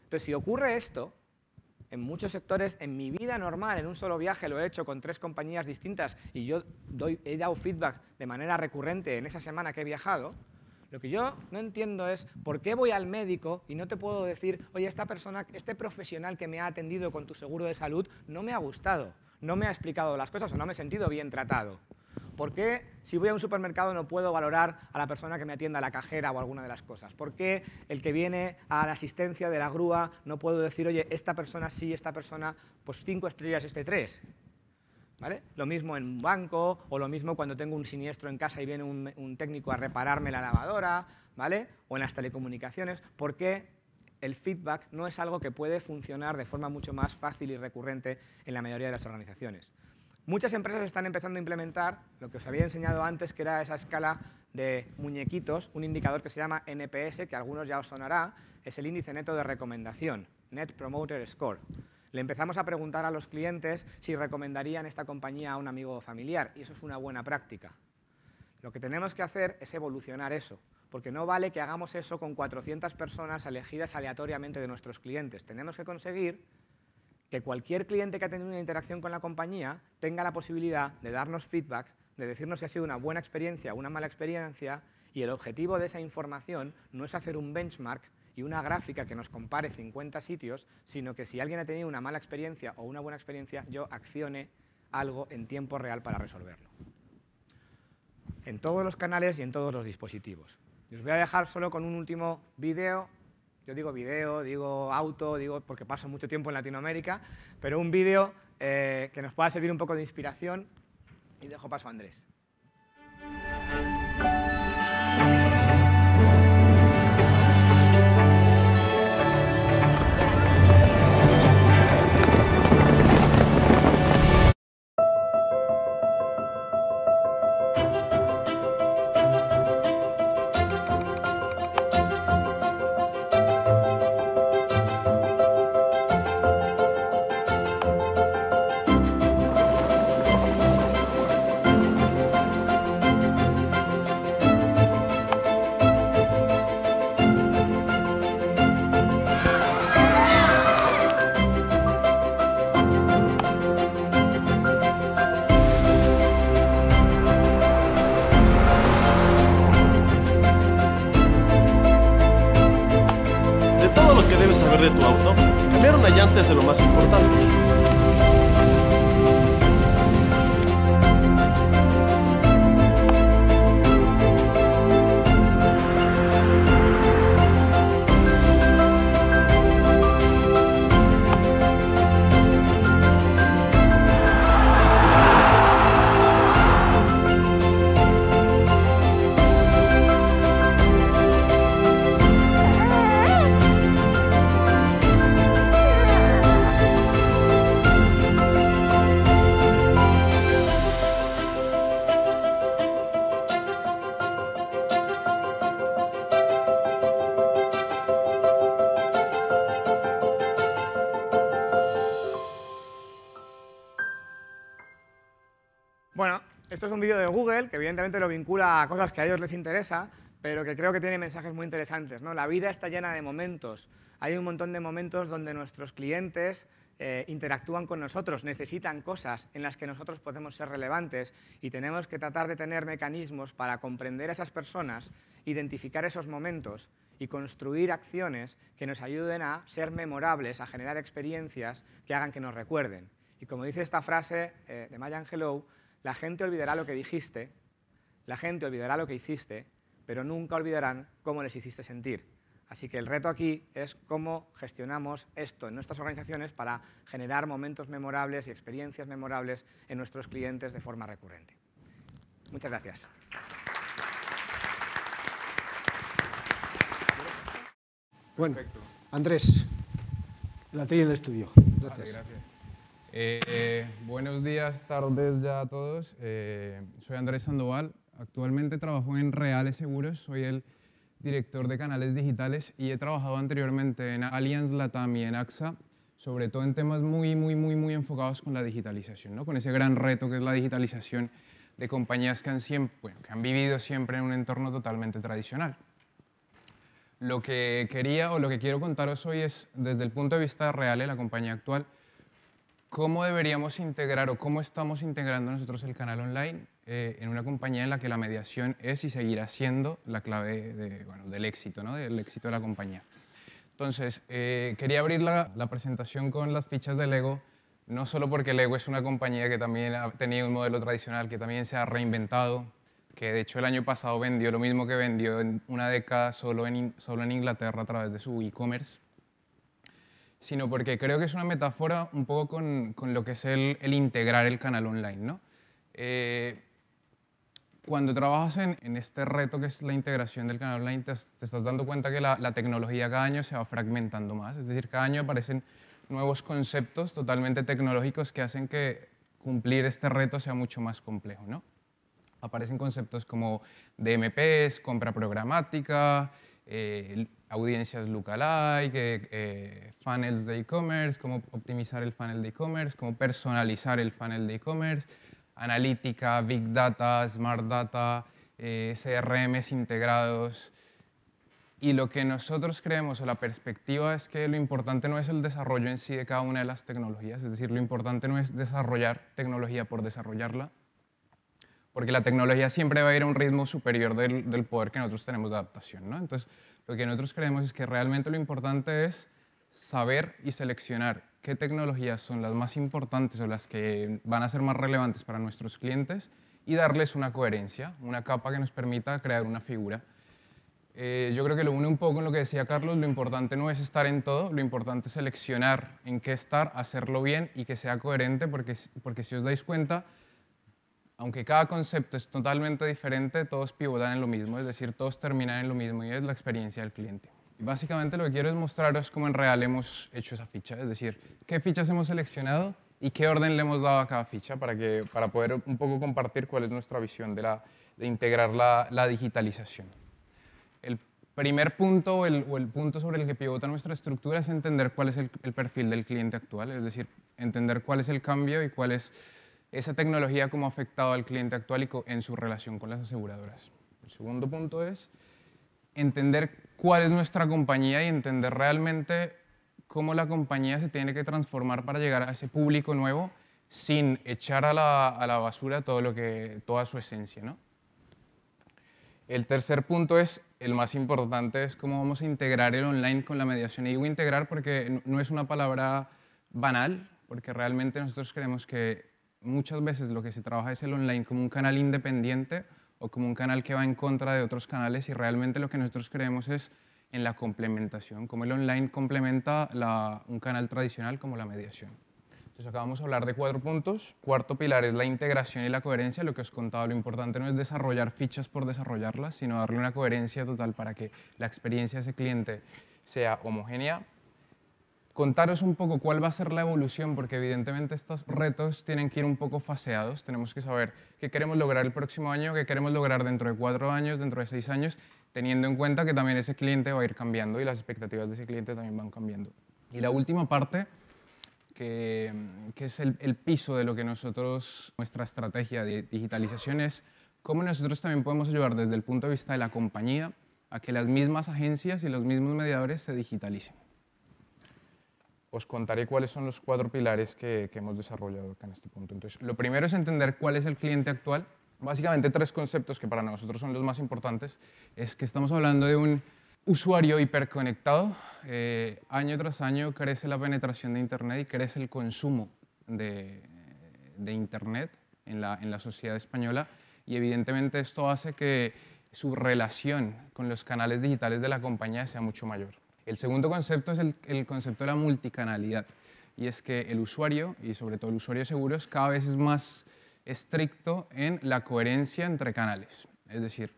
Entonces, si ocurre esto, en muchos sectores, en mi vida normal, en un solo viaje lo he hecho con 3 compañías distintas y yo he dado feedback de manera recurrente en esa semana que he viajado, lo que yo no entiendo es por qué voy al médico y no te puedo decir: oye, esta persona, este profesional que me ha atendido con tu seguro de salud no me ha gustado, no me ha explicado las cosas o no me he sentido bien tratado. ¿Por qué, si voy a un supermercado, no puedo valorar a la persona que me atienda, a la cajera o alguna de las cosas? ¿Por qué el que viene a la asistencia de la grúa no puedo decir: oye, esta persona sí, esta persona, pues 5 estrellas, este 3? ¿Vale? Lo mismo en un banco, o lo mismo cuando tengo un siniestro en casa y viene un técnico a repararme la lavadora, ¿vale? O en las telecomunicaciones. ¿Por qué el feedback no es algo que puede funcionar de forma mucho más fácil y recurrente en la mayoría de las organizaciones? Muchas empresas están empezando a implementar lo que os había enseñado antes, que era esa escala de muñequitos, un indicador que se llama NPS, que a algunos ya os sonará, es el índice neto de recomendación, Net Promoter Score. Le empezamos a preguntar a los clientes si recomendarían esta compañía a un amigo o familiar, y eso es una buena práctica. Lo que tenemos que hacer es evolucionar eso, porque no vale que hagamos eso con 400 personas elegidas aleatoriamente de nuestros clientes. Tenemos que conseguir que cualquier cliente que ha tenido una interacción con la compañía tenga la posibilidad de darnos feedback, de decirnos si ha sido una buena experiencia o una mala experiencia, y el objetivo de esa información no es hacer un benchmark y una gráfica que nos compare 50 sitios, sino que si alguien ha tenido una mala experiencia o una buena experiencia, yo accione algo en tiempo real para resolverlo. En todos los canales y en todos los dispositivos. Y os voy a dejar solo con un último vídeo. Yo digo vídeo, digo auto, digo porque paso mucho tiempo en Latinoamérica, pero un vídeo que nos pueda servir un poco de inspiración, y dejo paso a Andrés. debes saber de tu auto? Cambiar una llanta es de lo más importante. Bueno, esto es un vídeo de Google que evidentemente lo vincula a cosas que a ellos les interesa, pero que creo que tiene mensajes muy interesantes, ¿no? La vida está llena de momentos. Hay un montón de momentos donde nuestros clientes interactúan con nosotros, necesitan cosas en las que nosotros podemos ser relevantes y tenemos que tratar de tener mecanismos para comprender a esas personas, identificar esos momentos y construir acciones que nos ayuden a ser memorables, a generar experiencias que hagan que nos recuerden. Y como dice esta frase de Maya Angelou, la gente olvidará lo que dijiste, la gente olvidará lo que hiciste, pero nunca olvidarán cómo les hiciste sentir. Así que el reto aquí es cómo gestionamos esto en nuestras organizaciones para generar momentos memorables y experiencias memorables en nuestros clientes de forma recurrente. Muchas gracias. Bueno, Perfecto. Andrés, la trilla del estudio. Gracias. Vale, gracias. Buenos días, tardes ya a todos. Soy Andrés Sandoval. Actualmente trabajo en Reales Seguros. Soy el director de canales digitales y he trabajado anteriormente en Allianz Latam y en AXA, sobre todo en temas muy enfocados con la digitalización, ¿no? Con ese gran reto que es la digitalización de compañías que han vivido siempre en un entorno totalmente tradicional. Lo que quería o lo que quiero contaros hoy es, desde el punto de vista real de la compañía actual, cómo deberíamos integrar o cómo estamos integrando nosotros el canal online en una compañía en la que la mediación es y seguirá siendo la clave del éxito, ¿no? Del éxito de la compañía. Entonces, quería abrir la presentación con las fichas de Lego, no solo porque Lego es una compañía que también ha tenido un modelo tradicional, que también se ha reinventado, que de hecho el año pasado vendió lo mismo que vendió en una década solo en Inglaterra a través de su e-commerce, sino porque creo que es una metáfora un poco con lo que es el integrar el canal online, ¿no? Cuando trabajas en este reto que es la integración del canal online, te estás dando cuenta que la tecnología cada año se va fragmentando más, es decir, cada año aparecen nuevos conceptos totalmente tecnológicos que hacen que cumplir este reto sea mucho más complejo, ¿no? Aparecen conceptos como DMPs, compra programática, audiencias lookalike, funnels de e-commerce, cómo optimizar el funnel de e-commerce, cómo personalizar el funnel de e-commerce, analítica, big data, smart data, CRMs integrados. Y lo que nosotros creemos o la perspectiva es que lo importante no es el desarrollo en sí de cada una de las tecnologías, es decir, lo importante no es desarrollar tecnología por desarrollarla, porque la tecnología siempre va a ir a un ritmo superior del poder que nosotros tenemos de adaptación, ¿no? Entonces, lo que nosotros creemos es que realmente lo importante es saber y seleccionar qué tecnologías son las más importantes o las que van a ser más relevantes para nuestros clientes y darles una coherencia, una capa que nos permita crear una figura. Yo creo que lo une un poco en lo que decía Carlos, lo importante no es estar en todo, lo importante es seleccionar en qué estar, hacerlo bien y que sea coherente, porque si os dais cuenta, aunque cada concepto es totalmente diferente, todos pivotan en lo mismo, es decir, todos terminan en lo mismo y es la experiencia del cliente. Y básicamente lo que quiero es mostraros cómo en real hemos hecho esa ficha, es decir, qué fichas hemos seleccionado y qué orden le hemos dado a cada ficha para poder un poco compartir cuál es nuestra visión de integrar la digitalización. El primer punto o el punto sobre el que pivota nuestra estructura es entender cuál es el perfil del cliente actual, es decir, entender cuál es el cambio y cuál es esa tecnología cómo ha afectado al cliente actual y en su relación con las aseguradoras. El segundo punto es entender cuál es nuestra compañía y entender realmente cómo la compañía se tiene que transformar para llegar a ese público nuevo sin echar a la basura toda su esencia, ¿no? El tercer punto es, el más importante, es cómo vamos a integrar el online con la mediación. Y digo integrar porque no es una palabra banal, porque realmente nosotros creemos que muchas veces lo que se trabaja es el online como un canal independiente o como un canal que va en contra de otros canales, y realmente lo que nosotros creemos es en la complementación, cómo el online complementa un canal tradicional como la mediación. Entonces acá vamos a hablar de 4 puntos. Cuarto pilar es la integración y la coherencia. Lo que os contaba, lo importante no es desarrollar fichas por desarrollarlas, sino darle una coherencia total para que la experiencia de ese cliente sea homogénea. Contaros un poco cuál va a ser la evolución, porque evidentemente estos retos tienen que ir un poco faseados. Tenemos que saber qué queremos lograr el próximo año, qué queremos lograr dentro de 4 años, dentro de 6 años, teniendo en cuenta que también ese cliente va a ir cambiando y las expectativas de ese cliente también van cambiando. Y la última parte, que es el piso de lo que nosotros, nuestra estrategia de digitalización, es cómo nosotros también podemos ayudar desde el punto de vista de la compañía a que las mismas agencias y los mismos mediadores se digitalicen. Os contaré cuáles son los 4 pilares que hemos desarrollado acá en este punto. Entonces, lo primero es entender cuál es el cliente actual. Básicamente 3 conceptos que para nosotros son los más importantes. Es que estamos hablando de un usuario hiperconectado. Año tras año crece la penetración de Internet y crece el consumo de Internet en la sociedad española, y evidentemente esto hace que su relación con los canales digitales de la compañía sea mucho mayor. El segundo concepto es el concepto de la multicanalidad, y es que el usuario, y sobre todo el usuario de seguros, cada vez es más estricto en la coherencia entre canales. Es decir,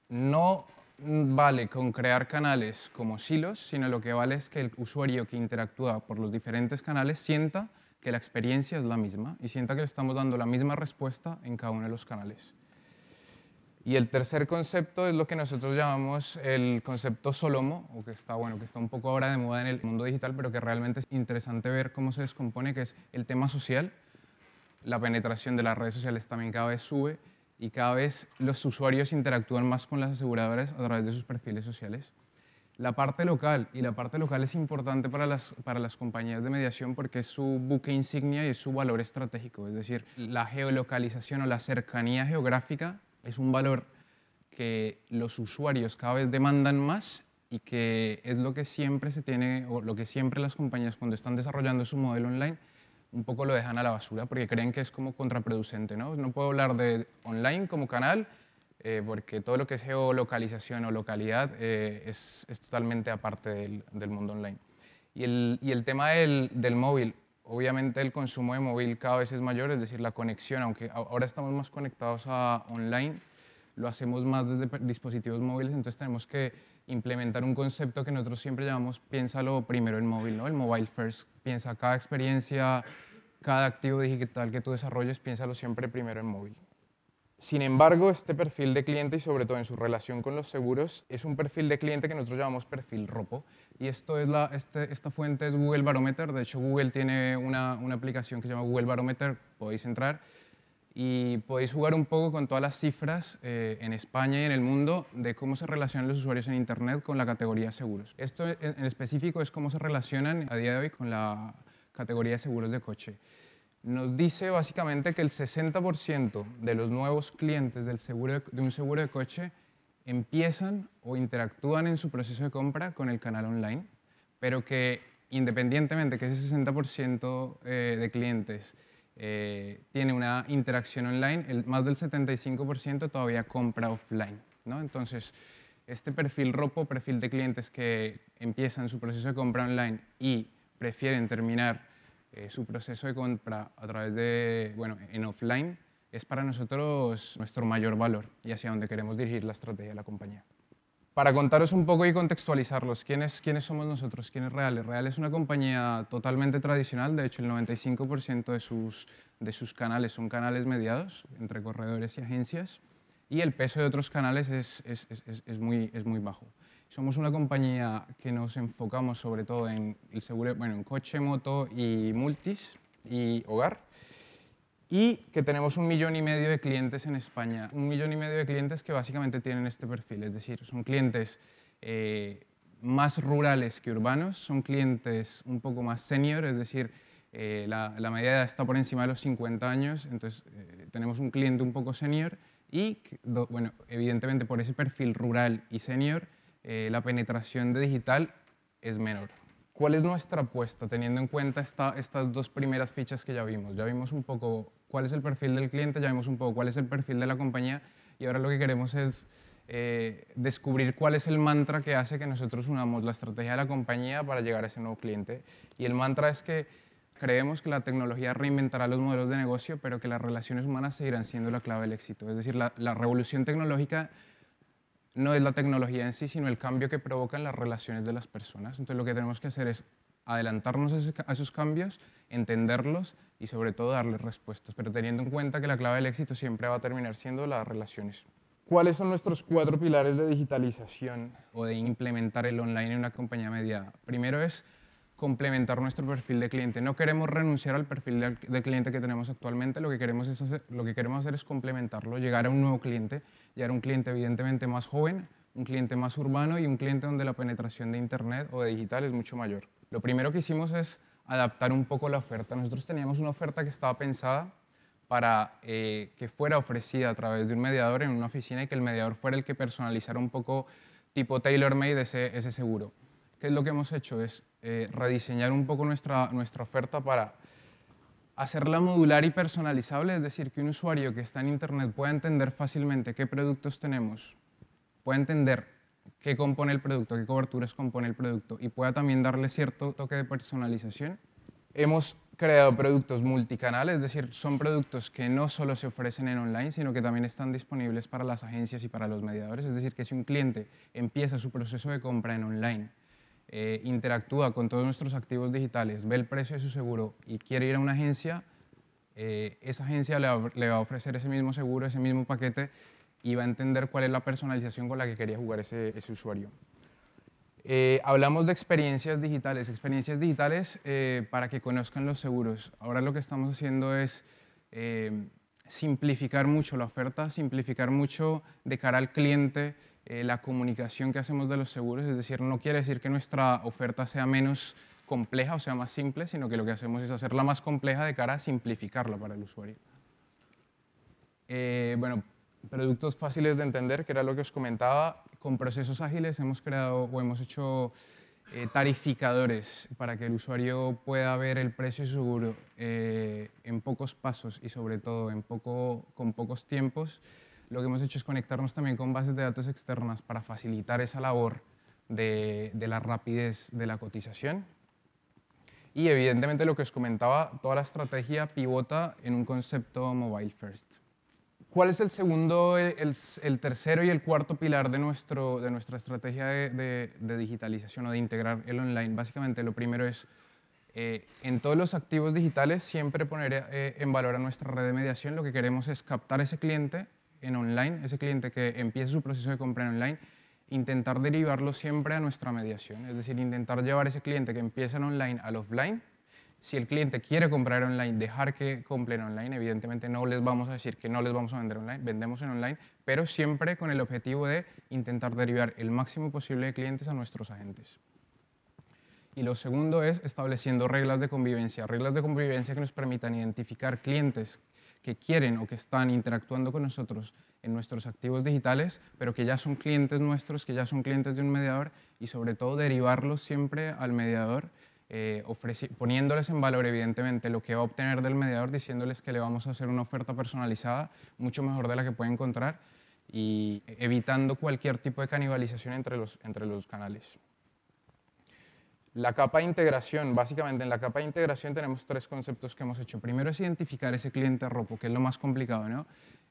no vale con crear canales como silos, sino lo que vale es que el usuario que interactúa por los diferentes canales sienta que la experiencia es la misma y sienta que le estamos dando la misma respuesta en cada uno de los canales. Y el tercer concepto es lo que nosotros llamamos el concepto Solomo, o que está un poco ahora de moda en el mundo digital, pero que realmente es interesante ver cómo se descompone, que es el tema social. La penetración de las redes sociales también cada vez sube, y cada vez los usuarios interactúan más con las aseguradoras a través de sus perfiles sociales. La parte local, y la parte local es importante para las compañías de mediación porque es su buque insignia y es su valor estratégico. Es decir, la geolocalización o la cercanía geográfica es un valor que los usuarios cada vez demandan más, y que es lo que siempre se tiene, o lo que siempre las compañías cuando están desarrollando su modelo online un poco lo dejan a la basura porque creen que es como contraproducente, ¿no? No puedo hablar de online como canal porque todo lo que es geolocalización o localidad es totalmente aparte del mundo online. Y el tema del móvil, obviamente el consumo de móvil cada vez es mayor, es decir, la conexión, aunque ahora estamos más conectados a online, lo hacemos más desde dispositivos móviles, entonces tenemos que implementar un concepto que nosotros siempre llamamos piénsalo primero en móvil, ¿no? El mobile first. Piensa cada experiencia, cada activo digital que tú desarrolles, piénsalo siempre primero en móvil. Sin embargo, este perfil de cliente, y sobre todo en su relación con los seguros, es un perfil de cliente que nosotros llamamos perfil ROPO. Y esta fuente es Google Barometer. De hecho, Google tiene una aplicación que se llama Google Barometer. Podéis entrar y podéis jugar un poco con todas las cifras en España y en el mundo de cómo se relacionan los usuarios en Internet con la categoría seguros. Esto en específico es cómo se relacionan a día de hoy con la categoría de seguros de coche. Nos dice básicamente que el 60% de los nuevos clientes de un seguro de coche empiezan o interactúan en su proceso de compra con el canal online, pero que independientemente que ese 60% de clientes tiene una interacción online, más del 75% todavía compra offline, ¿no? Entonces, este perfil ROPO, perfil de clientes que empiezan su proceso de compra online y prefieren terminar su proceso de compra a través en offline, es para nosotros nuestro mayor valor y hacia donde queremos dirigir la estrategia de la compañía. Para contaros un poco y contextualizarlos, ¿quiénes somos nosotros? ¿Quién es Real? Real es una compañía totalmente tradicional, de hecho el 95% de sus canales son canales mediados entre corredores y agencias, y el peso de otros canales es muy bajo. Somos una compañía que nos enfocamos sobre todo en el seguro, en coche, moto y multis y hogar, y que tenemos 1,5 millones de clientes en España. 1,5 millones de clientes que básicamente tienen este perfil, es decir, son clientes más rurales que urbanos, son clientes un poco más senior, es decir, la media de edad está por encima de los 50 años, entonces tenemos un cliente un poco senior y, bueno, evidentemente por ese perfil rural y senior, la penetración de digital es menor. ¿Cuál es nuestra apuesta teniendo en cuenta estas dos primeras fichas que ya vimos? Ya vimos un poco cuál es el perfil del cliente, ya vimos un poco cuál es el perfil de la compañía y ahora lo que queremos es descubrir cuál es el mantra que hace que nosotros unamos la estrategia de la compañía para llegar a ese nuevo cliente. Y el mantra es que creemos que la tecnología reinventará los modelos de negocio, pero que las relaciones humanas seguirán siendo la clave del éxito. Es decir, la revolución tecnológica no es la tecnología en sí, sino el cambio que provocan las relaciones de las personas. Entonces lo que tenemos que hacer es adelantarnos a esos cambios, entenderlos y sobre todo darles respuestas, pero teniendo en cuenta que la clave del éxito siempre va a terminar siendo las relaciones. ¿Cuáles son nuestros 4 pilares de digitalización o de implementar el online en una compañía mediada? Primero es complementar nuestro perfil de cliente. No queremos renunciar al perfil de cliente que tenemos actualmente, lo que queremos hacer es complementarlo, llegar a un nuevo cliente, llegar a un cliente evidentemente más joven, un cliente más urbano y un cliente donde la penetración de Internet o de digital es mucho mayor. Lo primero que hicimos es adaptar un poco la oferta. Nosotros teníamos una oferta que estaba pensada para que fuera ofrecida a través de un mediador en una oficina y que el mediador fuera el que personalizara un poco tipo tailor-made ese seguro. ¿Qué es lo que hemos hecho? Es rediseñar un poco nuestra oferta para hacerla modular y personalizable, es decir, que un usuario que está en Internet pueda entender fácilmente qué productos tenemos, pueda entender qué compone el producto, qué coberturas compone el producto y pueda también darle cierto toque de personalización. Hemos creado productos multicanal, es decir, son productos que no solo se ofrecen en online, sino que también están disponibles para las agencias y para los mediadores. Es decir, que si un cliente empieza su proceso de compra en online, interactúa con todos nuestros activos digitales, ve el precio de su seguro y quiere ir a una agencia, esa agencia le va a ofrecer ese mismo seguro, ese mismo paquete y va a entender cuál es la personalización con la que quería jugar ese usuario. Hablamos de experiencias digitales para que conozcan los seguros. Ahora lo que estamos haciendo es simplificar mucho la oferta, simplificar mucho de cara al cliente la comunicación que hacemos de los seguros, es decir, no quiere decir que nuestra oferta sea menos compleja o sea más simple, sino que lo que hacemos es hacerla más compleja de cara a simplificarla para el usuario. Bueno, productos fáciles de entender, que era lo que os comentaba. Con procesos ágiles hemos creado o hemos hecho tarificadores para que el usuario pueda ver el precio de su seguro en pocos pasos y sobre todo con pocos tiempos. Lo que hemos hecho es conectarnos también con bases de datos externas para facilitar esa labor de la rapidez de la cotización. Y evidentemente lo que os comentaba, toda la estrategia pivota en un concepto mobile first. ¿Cuál es el segundo, el tercero y el cuarto pilar de nuestra estrategia de digitalización o de integrar el online? Básicamente lo primero es, en todos los activos digitales, siempre poner en valor a nuestra red de mediación. Lo que queremos es captar ese cliente en online, ese cliente que empieza su proceso de compra en online, intentar derivarlo siempre a nuestra mediación. Es decir, intentar llevar ese cliente que empieza en online al offline. Si el cliente quiere comprar online, dejar que compren online. Evidentemente no les vamos a decir que no les vamos a vender online, vendemos en online, pero siempre con el objetivo de intentar derivar el máximo posible de clientes a nuestros agentes. Y lo segundo es estableciendo reglas de convivencia que nos permitan identificar clientes que quieren o que están interactuando con nosotros en nuestros activos digitales, pero que ya son clientes nuestros, que ya son clientes de un mediador y sobre todo derivarlos siempre al mediador, poniéndoles en valor evidentemente lo que va a obtener del mediador, diciéndoles que le vamos a hacer una oferta personalizada mucho mejor de la que puede encontrar y evitando cualquier tipo de canibalización entre los canales. La capa de integración, básicamente en la capa de integración tenemos 3 conceptos que hemos hecho. Primero es identificar ese cliente ropo, que es lo más complicado, ¿no?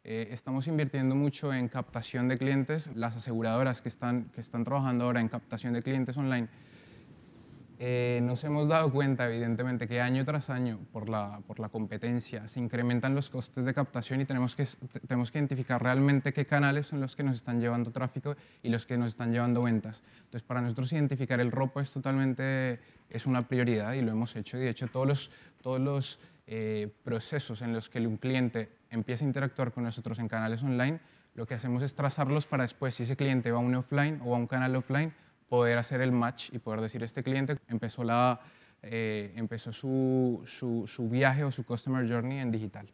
Estamos invirtiendo mucho en captación de clientes. Las aseguradoras que están trabajando ahora en captación de clientes online, nos hemos dado cuenta, evidentemente, que año tras año, por la competencia, se incrementan los costes de captación y tenemos que identificar realmente qué canales son los que nos están llevando tráfico y los que nos están llevando ventas. Entonces, para nosotros identificar el ropo es una prioridad y lo hemos hecho. Y de hecho, todos los procesos en los que un cliente empieza a interactuar con nosotros en canales online, lo que hacemos es trazarlos para después, si ese cliente va a un offline o a un canal offline, poder hacer el match y poder decir, este cliente empezó su viaje o su customer journey en digital.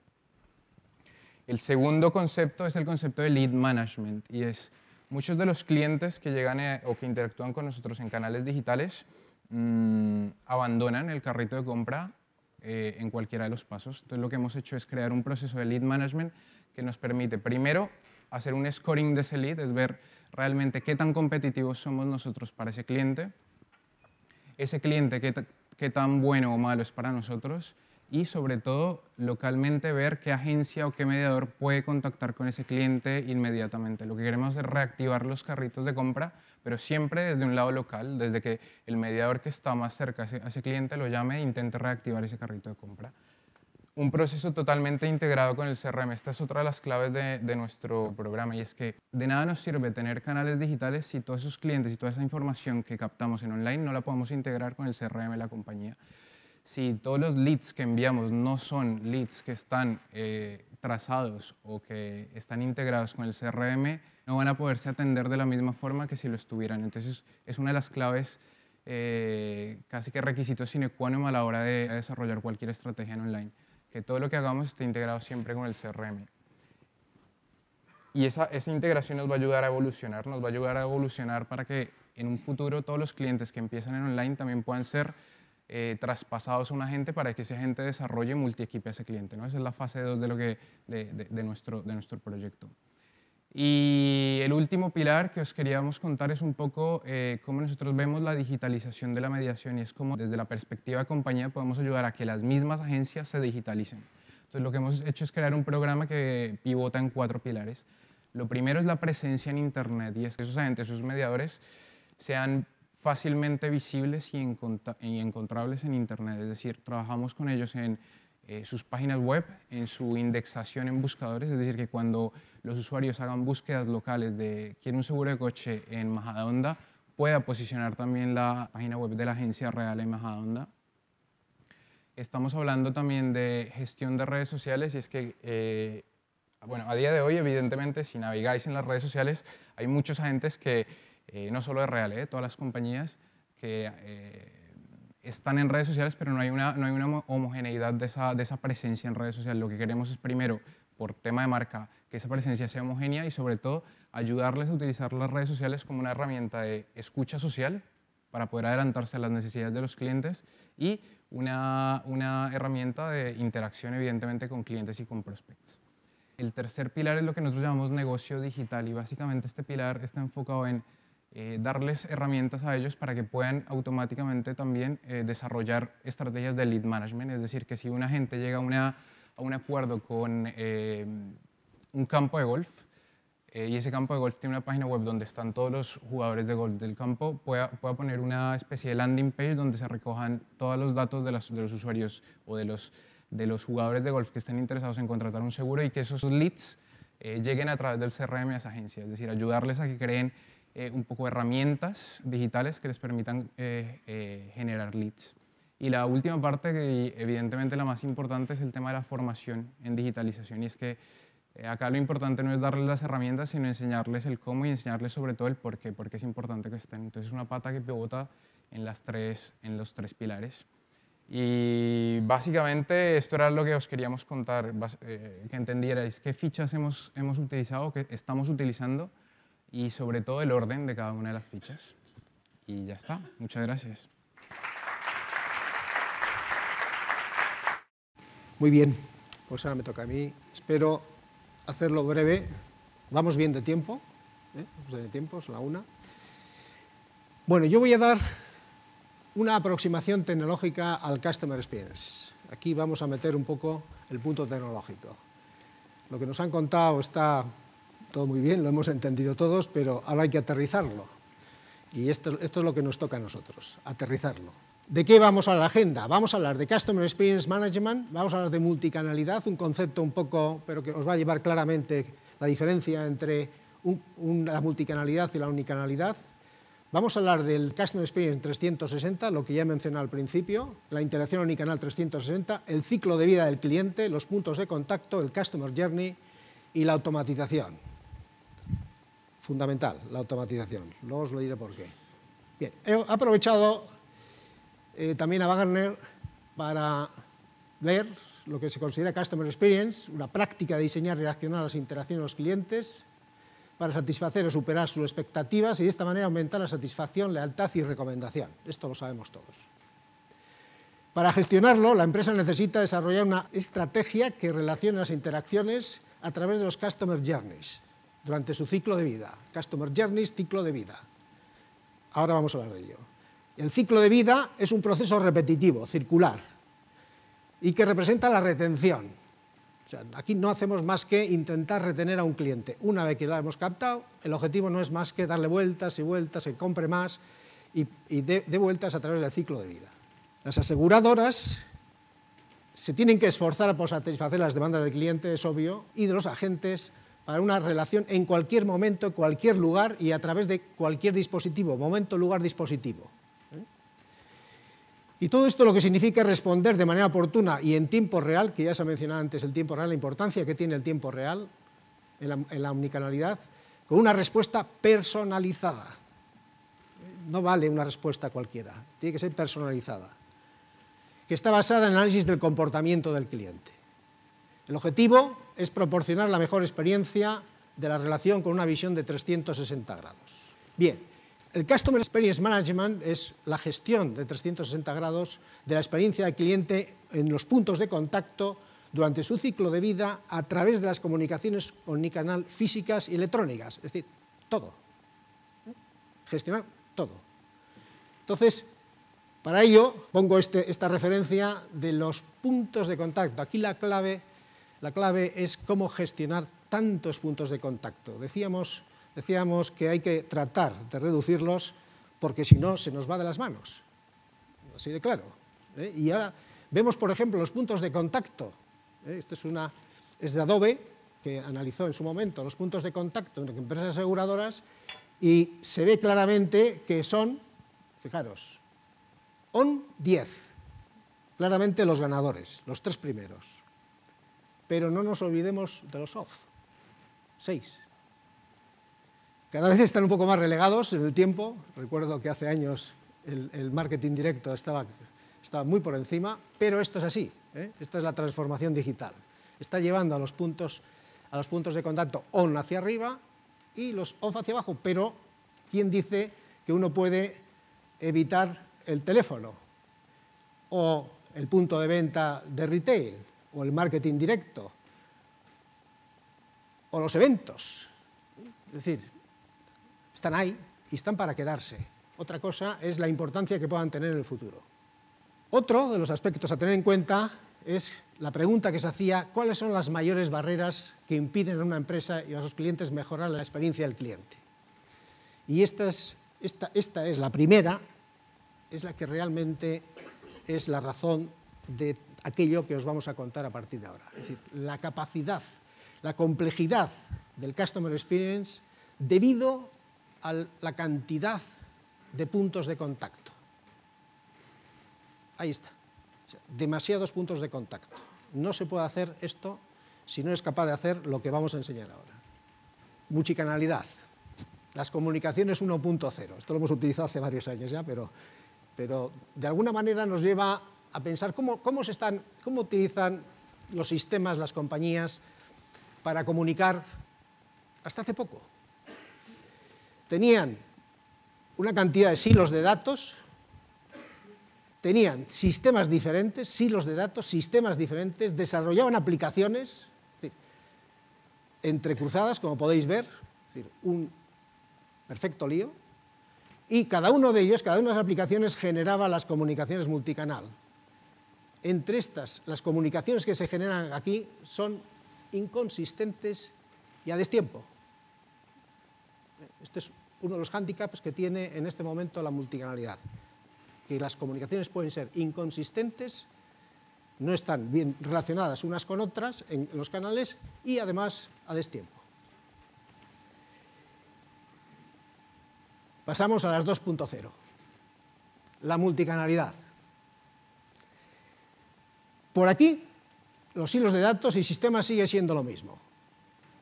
El segundo concepto es el concepto de lead management y es muchos de los clientes que llegan o que interactúan con nosotros en canales digitales abandonan el carrito de compra en cualquiera de los pasos. Entonces lo que hemos hecho es crear un proceso de lead management que nos permite primero hacer un scoring de ese lead, es ver realmente qué tan competitivos somos nosotros para ese cliente qué tan bueno o malo es para nosotros y sobre todo localmente ver qué agencia o qué mediador puede contactar con ese cliente inmediatamente. Lo que queremos es reactivar los carritos de compra, pero siempre desde un lado local, desde que el mediador que está más cerca a ese cliente lo llame e intente reactivar ese carrito de compra. Un proceso totalmente integrado con el CRM. Esta es otra de las claves de nuestro programa y es que de nada nos sirve tener canales digitales si todos esos clientes y toda esa información que captamos en online no la podemos integrar con el CRM de la compañía. Si todos los leads que enviamos no son leads que están trazados o que están integrados con el CRM, no van a poderse atender de la misma forma que si lo estuvieran. Entonces es una de las claves, casi que requisitos sine qua non a la hora de desarrollar cualquier estrategia en online. Que todo lo que hagamos esté integrado siempre con el CRM. Y esa integración nos va a ayudar a evolucionar para que en un futuro todos los clientes que empiezan en online también puedan ser traspasados a un agente para que ese agente desarrolle multi-equipe a ese cliente, ¿no? Esa es la fase 2 de nuestro proyecto. Y el último pilar que os queríamos contar es un poco cómo nosotros vemos la digitalización de la mediación y es cómo desde la perspectiva de compañía podemos ayudar a que las mismas agencias se digitalicen. Entonces lo que hemos hecho es crear un programa que pivota en 4 pilares. Lo primero es la presencia en Internet y es que esos agentes, esos mediadores sean fácilmente visibles y encontrables en Internet, es decir, trabajamos con ellos en sus páginas web, en su indexación en buscadores, es decir, que cuando los usuarios hagan búsquedas locales de quiero un seguro de coche en Majadahonda, pueda posicionar también la página web de la agencia real en Majadahonda. Estamos hablando también de gestión de redes sociales y es que, bueno, a día de hoy, evidentemente, si navegáis en las redes sociales, hay muchos agentes que, no solo de Real, todas las compañías que están en redes sociales, pero no hay una homogeneidad de esa presencia en redes sociales. Lo que queremos es, primero, por tema de marca, que esa presencia sea homogénea y, sobre todo, ayudarles a utilizar las redes sociales como una herramienta de escucha social para poder adelantarse a las necesidades de los clientes y una herramienta de interacción, evidentemente, con clientes y con prospectos. El tercer pilar es lo que nosotros llamamos negocio digital y, básicamente, este pilar está enfocado en darles herramientas a ellos para que puedan automáticamente también desarrollar estrategias de lead management, es decir, que si un agente llega a un acuerdo con un campo de golf y ese campo de golf tiene una página web donde están todos los jugadores de golf del campo, pueda poner una especie de landing page donde se recojan todos los datos de los usuarios o de los jugadores de golf que estén interesados en contratar un seguro y que esos leads lleguen a través del CRM a esa agencia, es decir, ayudarles a que creen un poco de herramientas digitales que les permitan generar leads. Y la última parte, que evidentemente la más importante, es el tema de la formación en digitalización. Y es que acá lo importante no es darles las herramientas, sino enseñarles el cómo y enseñarles sobre todo el por qué es importante que estén. Entonces es una pata que pivota en los 3 pilares. Y básicamente esto era lo que os queríamos contar, que entendierais qué fichas hemos utilizado, qué estamos utilizando, y sobre todo el orden de cada una de las fichas. Y ya está. Muchas gracias. Muy bien, pues ahora me toca a mí. Espero hacerlo breve. Vamos bien de tiempo. Vamos bien de tiempo, es la 1. Bueno, yo voy a dar una aproximación tecnológica al Customer Experience. Aquí vamos a meter un poco el punto tecnológico. Lo que nos han contado está todo muy bien, lo hemos entendido todos, pero ahora hay que aterrizarlo. Y esto es lo que nos toca a nosotros, aterrizarlo. ¿De qué vamos a la agenda? Vamos a hablar de Customer Experience Management, vamos a hablar de multicanalidad, un concepto un poco, pero que os va a llevar claramente la diferencia entre la multicanalidad y la unicanalidad. Vamos a hablar del Customer Experience 360, lo que ya he mencionado al principio, la interacción unicanal 360, el ciclo de vida del cliente, los puntos de contacto, el Customer Journey y la automatización. Fundamental, la automatización. Luego os lo diré por qué. Bien, he aprovechado también a Wagner para leer lo que se considera Customer Experience, una práctica de diseñar y reaccionar a las interacciones de los clientes para satisfacer o superar sus expectativas y de esta manera aumentar la satisfacción, lealtad y recomendación. Esto lo sabemos todos. Para gestionarlo, la empresa necesita desarrollar una estrategia que relacione las interacciones a través de los Customer Journeys durante su ciclo de vida. Customer Journeys, ciclo de vida. Ahora vamos a hablar de ello. El ciclo de vida es un proceso repetitivo, circular, y que representa la retención. O sea, aquí no hacemos más que intentar retener a un cliente. Una vez que lo hemos captado, el objetivo no es más que darle vueltas y vueltas, que compre más y dé vueltas a través del ciclo de vida. Las aseguradoras se tienen que esforzar por satisfacer las demandas del cliente, es obvio, y de los agentes para una relación en cualquier momento, en cualquier lugar y a través de cualquier dispositivo, momento, lugar, dispositivo. Y todo esto lo que significa es responder de manera oportuna y en tiempo real, que ya se ha mencionado antes el tiempo real, la importancia que tiene el tiempo real en la omnicanalidad, con una respuesta personalizada. No vale una respuesta cualquiera, tiene que ser personalizada, que está basada en el análisis del comportamiento del cliente. El objetivo es proporcionar la mejor experiencia de la relación con una visión de 360 grados. Bien. El Customer Experience Management es la gestión de 360 grados de la experiencia del cliente en los puntos de contacto durante su ciclo de vida a través de las comunicaciones omnicanal físicas y electrónicas, es decir, todo. Gestionar todo. Entonces, para ello pongo esta referencia de los puntos de contacto. Aquí la clave es cómo gestionar tantos puntos de contacto. Decíamos que hay que tratar de reducirlos porque si no se nos va de las manos, así de claro. Y ahora vemos, por ejemplo, los puntos de contacto. Esto es de Adobe, que analizó en su momento los puntos de contacto en empresas aseguradoras y se ve claramente que son, fijaros, on 10, claramente los ganadores, los 3 primeros. Pero no nos olvidemos de los off, 6. Cada vez están un poco más relegados en el tiempo. Recuerdo que hace años el marketing directo estaba muy por encima, pero esto es así. Esta es la transformación digital. Está llevando a los puntos de contacto on hacia arriba y los off hacia abajo, pero ¿quién dice que uno puede evitar el teléfono o el punto de venta de retail o el marketing directo o los eventos? Es decir, están ahí y están para quedarse. Otra cosa es la importancia que puedan tener en el futuro. Otro de los aspectos a tener en cuenta es la pregunta que se hacía: ¿cuáles son las mayores barreras que impiden a una empresa y a sus clientes mejorar la experiencia del cliente? Y esta es la primera, es la que realmente es la razón de aquello que os vamos a contar a partir de ahora. Es decir, la capacidad, la complejidad del Customer Experience debido a la cantidad de puntos de contacto. Ahí está. O sea, demasiados puntos de contacto. No se puede hacer esto si no es capaz de hacer lo que vamos a enseñar ahora. Multicanalidad. Las comunicaciones 1.0. Esto lo hemos utilizado hace varios años ya, pero de alguna manera nos lleva a pensar cómo utilizan los sistemas, las compañías, para comunicar hasta hace poco. Tenían una cantidad de silos de datos, tenían sistemas diferentes, silos de datos, sistemas diferentes, desarrollaban aplicaciones, es decir, entrecruzadas, como podéis ver, es decir, un perfecto lío, y cada uno de ellos, cada una de las aplicaciones generaba las comunicaciones multicanal. Entre estas, las comunicaciones que se generan aquí son inconsistentes y a destiempo. Este es uno de los hándicaps que tiene en este momento la multicanalidad, que las comunicaciones pueden ser inconsistentes, no están bien relacionadas unas con otras en los canales y además a destiempo. Pasamos a las 2.0, la multicanalidad. Por aquí, los hilos de datos y sistemas sigue siendo lo mismo.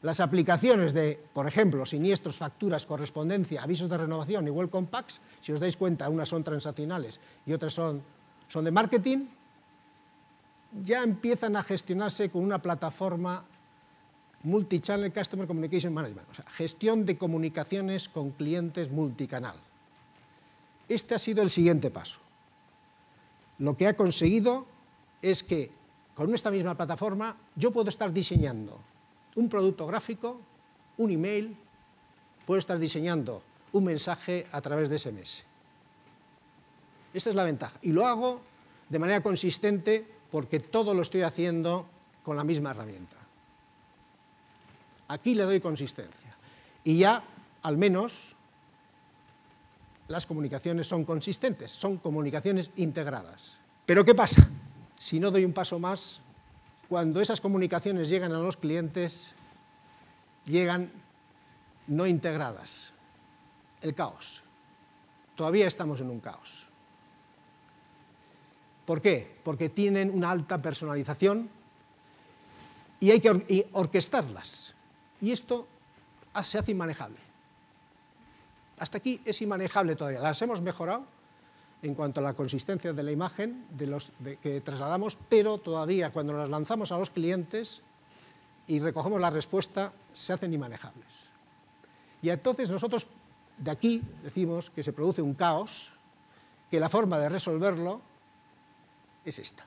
Las aplicaciones de, por ejemplo, siniestros, facturas, correspondencia, avisos de renovación y welcome packs, si os dais cuenta, unas son transaccionales y otras son de marketing, ya empiezan a gestionarse con una plataforma Multi-Channel Customer Communication Management, o sea, gestión de comunicaciones con clientes multicanal. Este ha sido el siguiente paso. Lo que ha conseguido es que con esta misma plataforma yo puedo estar diseñando un producto gráfico, un email, puedo estar diseñando un mensaje a través de SMS. Esa es la ventaja. Y lo hago de manera consistente porque todo lo estoy haciendo con la misma herramienta. Aquí le doy consistencia. Y ya, al menos, las comunicaciones son consistentes, son comunicaciones integradas. Pero ¿qué pasa? Si no doy un paso más, cuando esas comunicaciones llegan a los clientes, llegan no integradas. El caos. Todavía estamos en un caos. ¿Por qué? Porque tienen una alta personalización y hay que orquestarlas. Y esto se hace inmanejable. Hasta aquí es inmanejable todavía. Las hemos mejorado en cuanto a la consistencia de la imagen que trasladamos, pero todavía cuando las lanzamos a los clientes y recogemos la respuesta, se hacen inmanejables. Y entonces nosotros de aquí decimos que se produce un caos, que la forma de resolverlo es esta.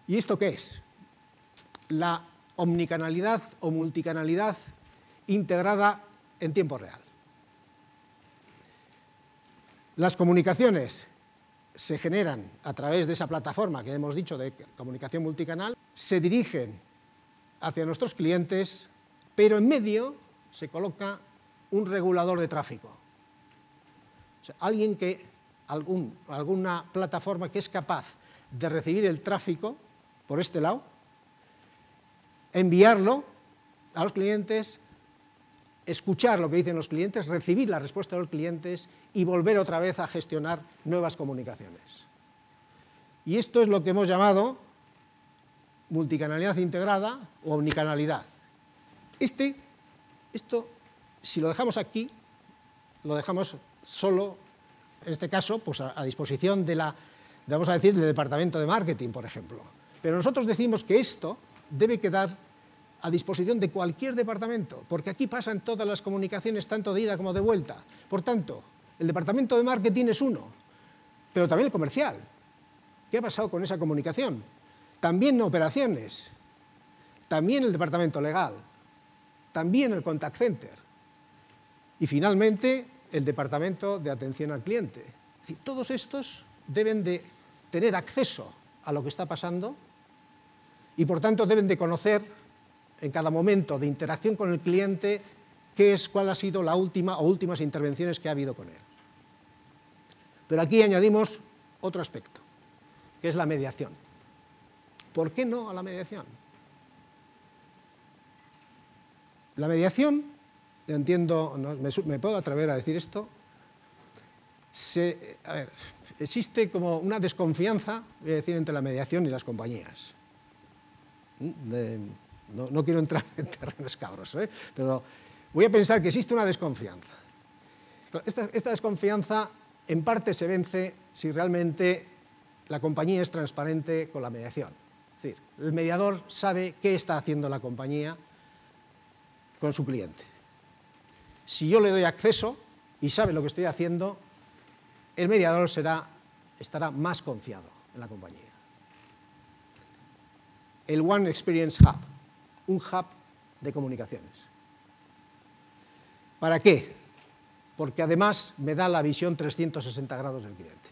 ¿Y esto qué es? La omnicanalidad o multicanalidad integrada en tiempo real. Las comunicaciones se generan a través de esa plataforma que hemos dicho de comunicación multicanal, se dirigen hacia nuestros clientes, pero en medio se coloca un regulador de tráfico. O sea, alguna plataforma que es capaz de recibir el tráfico por este lado, enviarlo a los clientes, escuchar lo que dicen los clientes, recibir la respuesta de los clientes y volver otra vez a gestionar nuevas comunicaciones. Y esto es lo que hemos llamado multicanalidad integrada o omnicanalidad. Esto, si lo dejamos aquí, lo dejamos solo, en este caso, pues a disposición vamos a decir, del departamento de marketing, por ejemplo. Pero nosotros decimos que esto debe quedar a disposición de cualquier departamento, porque aquí pasan todas las comunicaciones, tanto de ida como de vuelta. Por tanto, el departamento de marketing es uno, pero también el comercial. ¿Qué ha pasado con esa comunicación? También operaciones, también el departamento legal, también el contact center y finalmente el departamento de atención al cliente. Es decir, todos estos deben de tener acceso a lo que está pasando y por tanto deben de conocer en cada momento de interacción con el cliente cuál ha sido la última o últimas intervenciones que ha habido con él. Pero aquí añadimos otro aspecto, que es la mediación. ¿Por qué no a la mediación? La mediación, entiendo, me puedo atrever a decir esto, existe como una desconfianza, voy a decir, entre la mediación y las compañías. No quiero entrar en terrenos cabros, pero voy a pensar que existe una desconfianza. Esta desconfianza en parte se vence si realmente la compañía es transparente con la mediación. Es decir, el mediador sabe qué está haciendo la compañía con su cliente. Si yo le doy acceso y sabe lo que estoy haciendo, el mediador estará más confiado en la compañía. El One Experience Hub, un hub de comunicaciones. ¿Para qué? Porque además me da la visión 360 grados del cliente.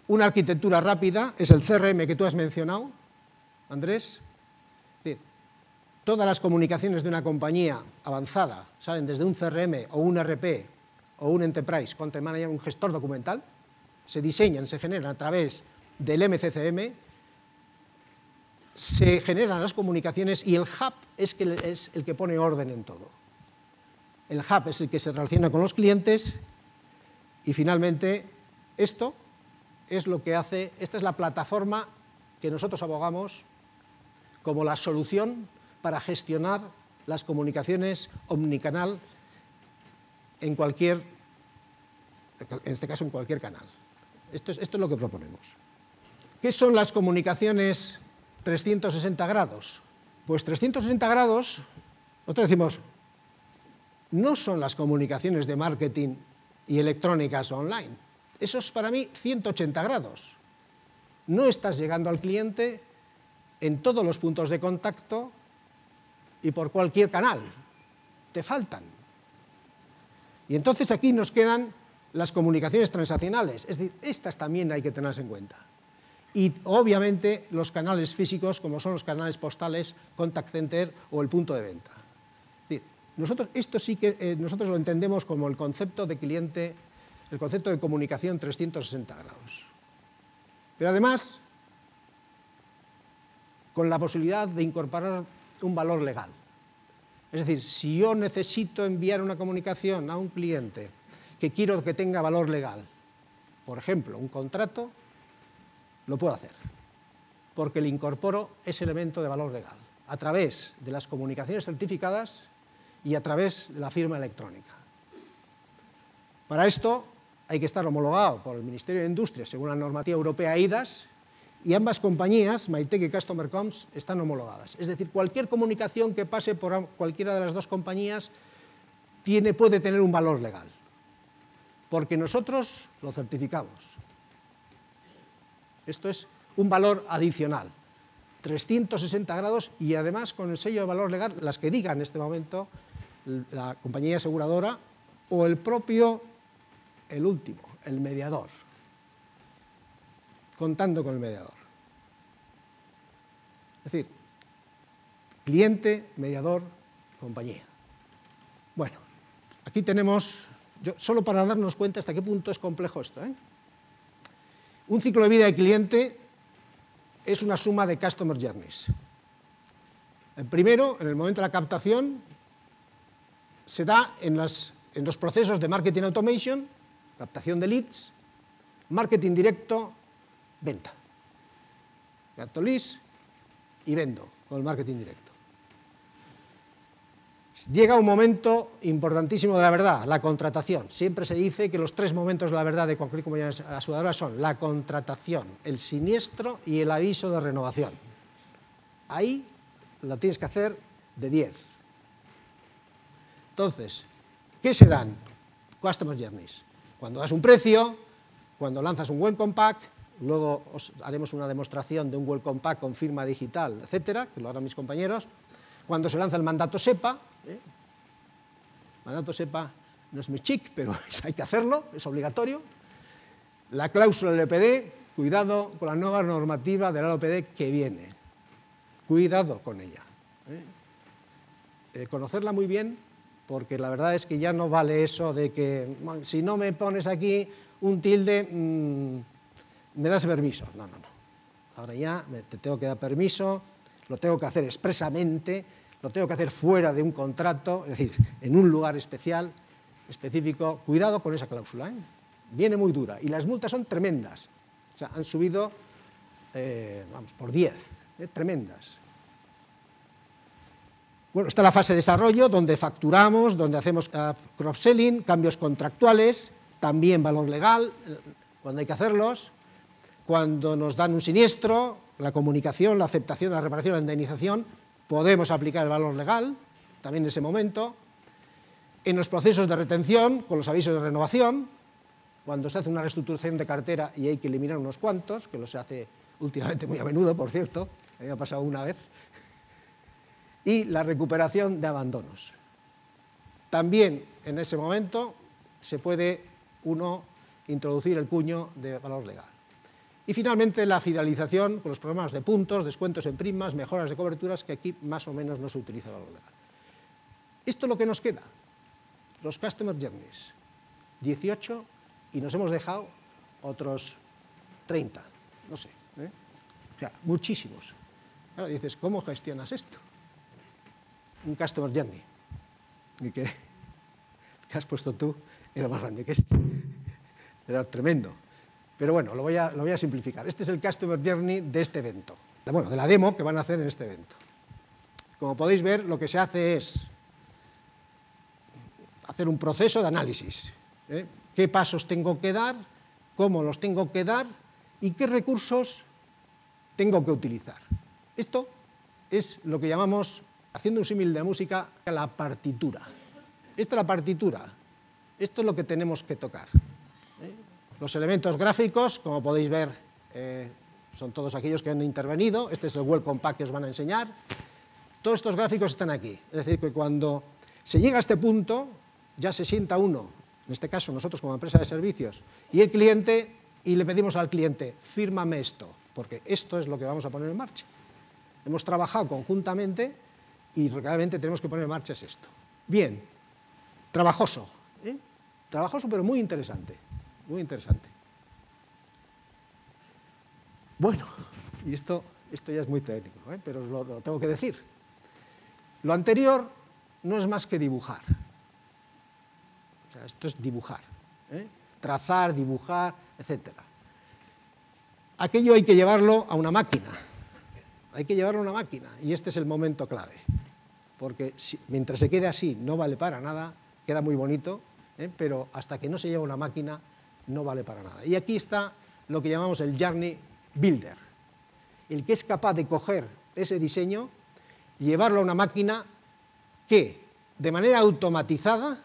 Una arquitectura rápida es el CRM que tú has mencionado, Andrés. Es decir, todas las comunicaciones de una compañía avanzada salen desde un CRM o un ERP o un Enterprise Content Manager, un gestor documental, se diseñan, se generan a través del MCCM, se generan las comunicaciones y el hub es el que pone orden en todo. El hub es el que se relaciona con los clientes y finalmente esto es lo que hace, esta es la plataforma que nosotros abogamos como la solución para gestionar las comunicaciones omnicanal en este caso en cualquier canal. Esto es lo que proponemos. ¿Qué son las comunicaciones 360 grados. Pues 360 grados, nosotros decimos, no son las comunicaciones de marketing y electrónicas online. Eso es para mí 180 grados. No estás llegando al cliente en todos los puntos de contacto y por cualquier canal. Te faltan. Y entonces aquí nos quedan las comunicaciones transaccionales. Es decir, estas también hay que tenerlas en cuenta. Y obviamente los canales físicos, como son los canales postales, contact center o el punto de venta. Es decir, esto sí que nosotros lo entendemos como el concepto de cliente, el concepto de comunicación 360 grados. Pero además, con la posibilidad de incorporar un valor legal. Es decir, si yo necesito enviar una comunicación a un cliente que quiero que tenga valor legal, por ejemplo, un contrato, lo puedo hacer, porque le incorporo ese elemento de valor legal a través de las comunicaciones certificadas y a través de la firma electrónica. Para esto hay que estar homologado por el Ministerio de Industria según la normativa europea eIDAS, y ambas compañías, Mytec y Customer Comms, están homologadas. Es decir, cualquier comunicación que pase por cualquiera de las dos compañías puede tener un valor legal, porque nosotros lo certificamos. Esto es un valor adicional, 360 grados, y además con el sello de valor legal, las que diga en este momento la compañía aseguradora o el último, el mediador, contando con el mediador. Es decir, cliente, mediador, compañía. Bueno, aquí tenemos, solo para darnos cuenta hasta qué punto es complejo esto, Un ciclo de vida de cliente es una suma de customer journeys. El primero, en el momento de la captación, se da en los procesos de marketing automation, captación de leads, marketing directo, venta. Capto leads y vendo con el marketing directo. Llega un momento importantísimo de la verdad, la contratación. Siempre se dice que los 3 momentos de la verdad de cualquier compañía aseguradora son la contratación, el siniestro y el aviso de renovación. Ahí lo tienes que hacer de 10. Entonces, ¿qué se dan? Customer journeys. Cuando das un precio, cuando lanzas un welcome pack, luego os haremos una demostración de un welcome pack con firma digital, etcétera, que lo harán mis compañeros. Cuando se lanza el mandato SEPA, mandato SEPA no es muy chic, pero hay que hacerlo, es obligatorio. La cláusula LPD, cuidado con la nueva normativa de la LPD que viene, cuidado con ella. Conocerla muy bien, porque la verdad es que ya no vale eso de que si no me pones aquí un tilde, me das permiso. No. Ahora ya te tengo que dar permiso, lo tengo que hacer expresamente, lo tengo que hacer fuera de un contrato, es decir, en un lugar especial, específico. Cuidado con esa cláusula, viene muy dura. Y las multas son tremendas. O sea, han subido, por 10, tremendas. Bueno, está la fase de desarrollo, donde facturamos, donde hacemos cross-selling, cambios contractuales, también valor legal, cuando hay que hacerlos, cuando nos dan un siniestro, la comunicación, la aceptación, la reparación, la indemnización, podemos aplicar el valor legal, también en ese momento. En los procesos de retención, con los avisos de renovación, cuando se hace una reestructuración de cartera y hay que eliminar unos cuantos, que lo se hace últimamente muy a menudo, por cierto, a mí me ha pasado una vez, y la recuperación de abandonos. También en ese momento se puede uno introducir el cuño de valor legal. Y finalmente la fidelización con los programas de puntos, descuentos en primas, mejoras de coberturas, que aquí más o menos no se utiliza el valor legal. Esto es lo que nos queda, los Customer Journeys, 18, y nos hemos dejado otros 30, no sé, o sea, muchísimos. Ahora dices, ¿cómo gestionas esto? Un Customer Journey, y que has puesto tú era más grande que este, era tremendo. Pero bueno, lo voy a simplificar. Este es el Customer Journey de este evento, bueno, de la demo que van a hacer en este evento. Como podéis ver, lo que se hace es hacer un proceso de análisis. ¿Qué pasos tengo que dar? ¿Cómo los tengo que dar? ¿Y qué recursos tengo que utilizar? Esto es lo que llamamos, haciendo un símil de música, la partitura. Esta es la partitura. Esto es lo que tenemos que tocar. Los elementos gráficos, como podéis ver, son todos aquellos que han intervenido. Este es el welcome pack que os van a enseñar. Todos estos gráficos están aquí. Es decir, que cuando se llega a este punto, ya se sienta uno, en este caso nosotros como empresa de servicios, y el cliente, y le pedimos al cliente, fírmame esto, porque esto es lo que vamos a poner en marcha. Hemos trabajado conjuntamente y realmente tenemos que poner en marcha es esto. Bien, trabajoso, trabajoso pero muy interesante, muy interesante. Bueno, y esto ya es muy técnico, pero lo tengo que decir. Lo anterior no es más que dibujar. O sea, esto es dibujar, trazar, dibujar, etc. Aquello hay que llevarlo a una máquina. Hay que llevarlo a una máquina y este es el momento clave, porque mientras se quede así no vale para nada, queda muy bonito, pero hasta que no se lleva a una máquina no vale para nada. Y aquí está lo que llamamos el Journey Builder, el que es capaz de coger ese diseño, llevarlo a una máquina que de manera automatizada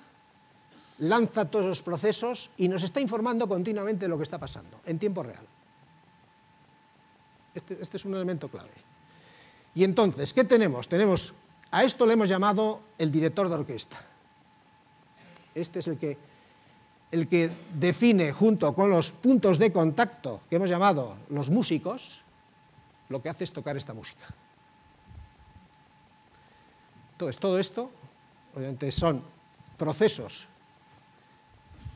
lanza todos los procesos y nos está informando continuamente de lo que está pasando en tiempo real. Este es un elemento clave. Y entonces, ¿qué tenemos? A esto le hemos llamado el director de orquesta. Este es el que define, junto con los puntos de contacto que hemos llamado los músicos, lo que hace es tocar esta música. Entonces, todo esto, obviamente, son procesos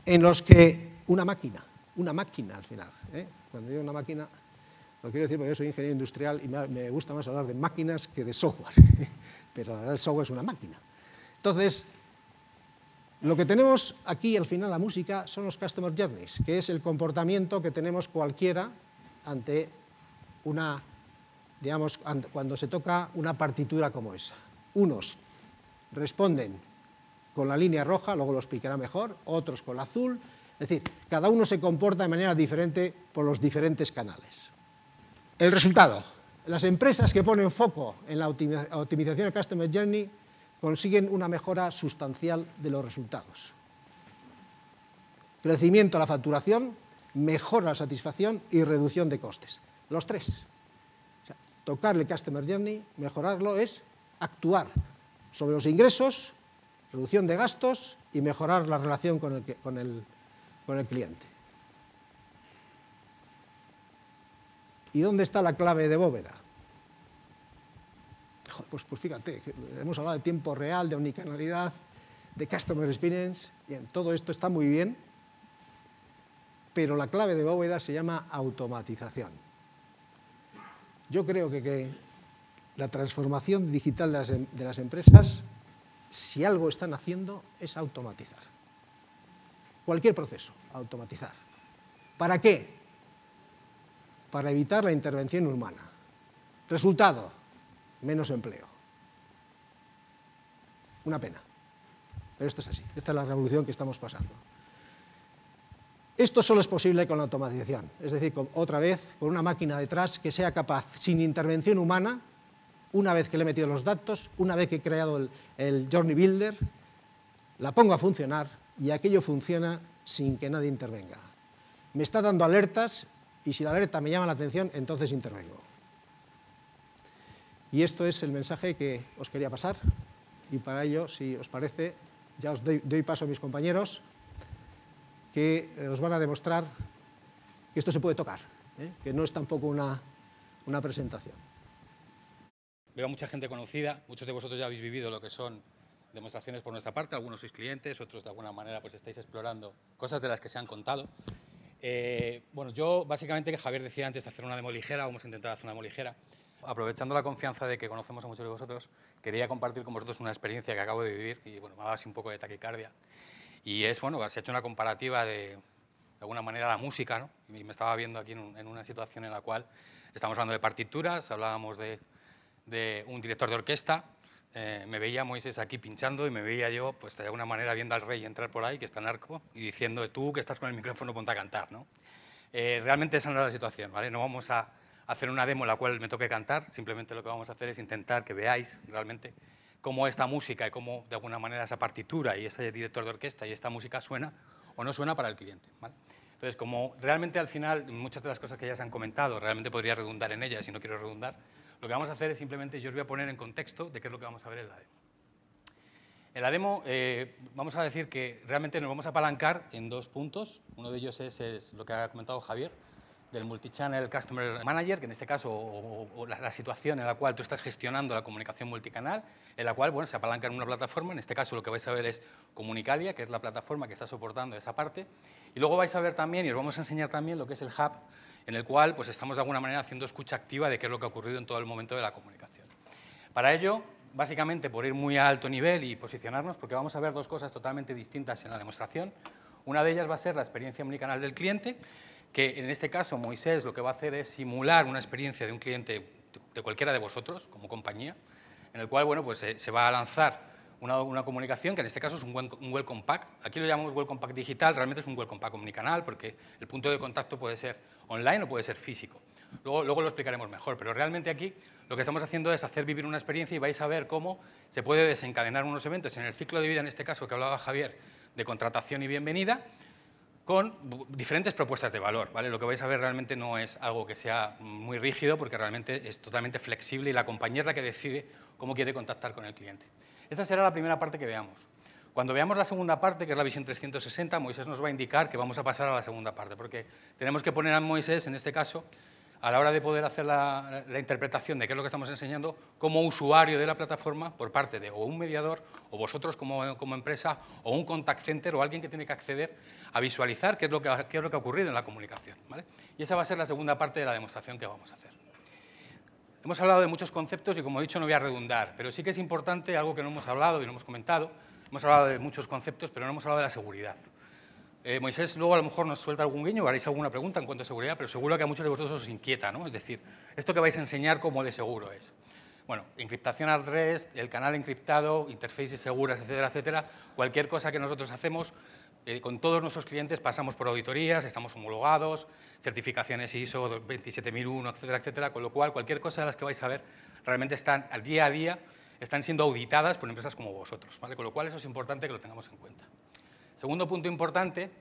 en los que una máquina al final, cuando digo una máquina, lo quiero decir porque yo soy ingeniero industrial y me gusta más hablar de máquinas que de software, pero la verdad el software es una máquina. Entonces, lo que tenemos aquí al final, la música, son los Customer Journeys, que es el comportamiento que tenemos cualquiera ante una, digamos, cuando se toca una partitura como esa. Unos responden con la línea roja, luego lo explicará mejor, otros con la azul, es decir, cada uno se comporta de manera diferente por los diferentes canales. El resultado, las empresas que ponen foco en la optimización del Customer Journey consiguen una mejora sustancial de los resultados. Crecimiento de la facturación, mejora la satisfacción y reducción de costes. Los tres. O sea, tocar el Customer Journey, mejorarlo es actuar sobre los ingresos, reducción de gastos y mejorar la relación con el cliente. ¿Y dónde está la clave de bóveda? Pues fíjate, hemos hablado de tiempo real, de omnicanalidad, de Customer Experience, bien, todo esto está muy bien, pero la clave de bóveda se llama automatización. Yo creo que la transformación digital de las empresas, si algo están haciendo, es automatizar. Cualquier proceso, automatizar. ¿Para qué? Para evitar la intervención humana. Resultado, menos empleo. Una pena. Pero esto es así. Esta es la revolución que estamos pasando. Esto solo es posible con la automatización. Es decir, otra vez, con una máquina detrás que sea capaz, sin intervención humana, una vez que le he metido los datos, una vez que he creado el Journey Builder, la pongo a funcionar y aquello funciona sin que nadie intervenga. Me está dando alertas y si la alerta me llama la atención, entonces intervengo. Y esto es el mensaje que os quería pasar y para ello, si os parece, ya os doy paso a mis compañeros que os van a demostrar que esto se puede tocar, que no es tampoco una presentación. Veo mucha gente conocida, muchos de vosotros ya habéis vivido lo que son demostraciones por nuestra parte, algunos sois clientes, otros de alguna manera pues estáis explorando cosas de las que se han contado. Bueno, yo básicamente, que Javier decía antes de hacer una demo ligera, vamos a intentar hacer una demo ligera. Aprovechando la confianza de que conocemos a muchos de vosotros, quería compartir con vosotros una experiencia que acabo de vivir y bueno, me ha dado así un poco de taquicardia. Y es, bueno, se ha hecho una comparativa de alguna manera la música, ¿no? Y me estaba viendo aquí en una situación en la cual estamos hablando de partituras, hablábamos de un director de orquesta, me veía Moisés aquí pinchando y me veía yo, pues de alguna manera, viendo al rey entrar por ahí, que está en arco, y diciendo, tú que estás con el micrófono, ponte a cantar, ¿no? Realmente esa no era la situación, ¿vale? No vamos a hacer una demo en la cual me toque cantar. Simplemente lo que vamos a hacer es intentar que veáis realmente cómo esta música y cómo de alguna manera esa partitura y ese director de orquesta y esta música suena o no suena para el cliente, ¿vale? Entonces, como realmente al final muchas de las cosas que ya se han comentado realmente podría redundar en ellas y no quiero redundar, lo que vamos a hacer es simplemente, yo os voy a poner en contexto de qué es lo que vamos a ver en la demo. En la demo vamos a decir que realmente nos vamos a apalancar en dos puntos. Uno de ellos es lo que ha comentado Javier, del Multichannel Customer Manager, que en este caso, o la situación en la cual tú estás gestionando la comunicación multicanal, en la cual, bueno, se apalanca en una plataforma. En este caso lo que vais a ver es Comunicalia, que es la plataforma que está soportando esa parte. Y luego vais a ver también, y os vamos a enseñar también lo que es el hub, en el cual pues, estamos de alguna manera haciendo escucha activa de qué es lo que ha ocurrido en todo el momento de la comunicación. Para ello, básicamente por ir muy a alto nivel y posicionarnos, porque vamos a ver dos cosas totalmente distintas en la demostración. Una de ellas va a ser la experiencia omnicanal del cliente, que en este caso Moisés lo que va a hacer es simular una experiencia de un cliente de cualquiera de vosotros, como compañía, en el cual bueno, pues, se va a lanzar una comunicación, que en este caso es un welcome pack. Aquí lo llamamos welcome pack digital, realmente es un welcome pack omnicanal, porque el punto de contacto puede ser online o puede ser físico. Luego lo explicaremos mejor, pero realmente aquí lo que estamos haciendo es hacer vivir una experiencia y vais a ver cómo se puede desencadenar unos eventos en el ciclo de vida, en este caso que hablaba Javier, de contratación y bienvenida, con diferentes propuestas de valor, ¿vale? Lo que vais a ver realmente no es algo que sea muy rígido, porque realmente es totalmente flexible y la compañía es la que decide cómo quiere contactar con el cliente. Esta será la primera parte que veamos. Cuando veamos la segunda parte, que es la visión 360, Moisés nos va a indicar que vamos a pasar a la segunda parte, porque tenemos que poner a Moisés, en este caso, a la hora de poder hacer la interpretación de qué es lo que estamos enseñando, como usuario de la plataforma por parte de o un mediador, o vosotros como empresa, o un contact center, o alguien que tiene que acceder a visualizar qué es lo que ha ocurrido en la comunicación, ¿vale? Y esa va a ser la segunda parte de la demostración que vamos a hacer. Hemos hablado de muchos conceptos y, como he dicho, no voy a redundar, pero sí que es importante algo que no hemos hablado y no hemos comentado. Hemos hablado de muchos conceptos, pero no hemos hablado de la seguridad. Moisés luego a lo mejor nos suelta algún guiño, haréis alguna pregunta en cuanto a seguridad, pero seguro que a muchos de vosotros os inquieta, ¿no? Es decir, esto que vais a enseñar, ¿cómo de seguro es? Bueno, encriptación at rest, el canal encriptado, interfaces seguras, etcétera, etcétera. Cualquier cosa que nosotros hacemos, con todos nuestros clientes pasamos por auditorías, estamos homologados, certificaciones ISO 27001, etcétera, etcétera, con lo cual cualquier cosa de las que vais a ver realmente están al día a día, están siendo auditadas por empresas como vosotros, ¿vale? Con lo cual eso es importante que lo tengamos en cuenta. Segundo punto importante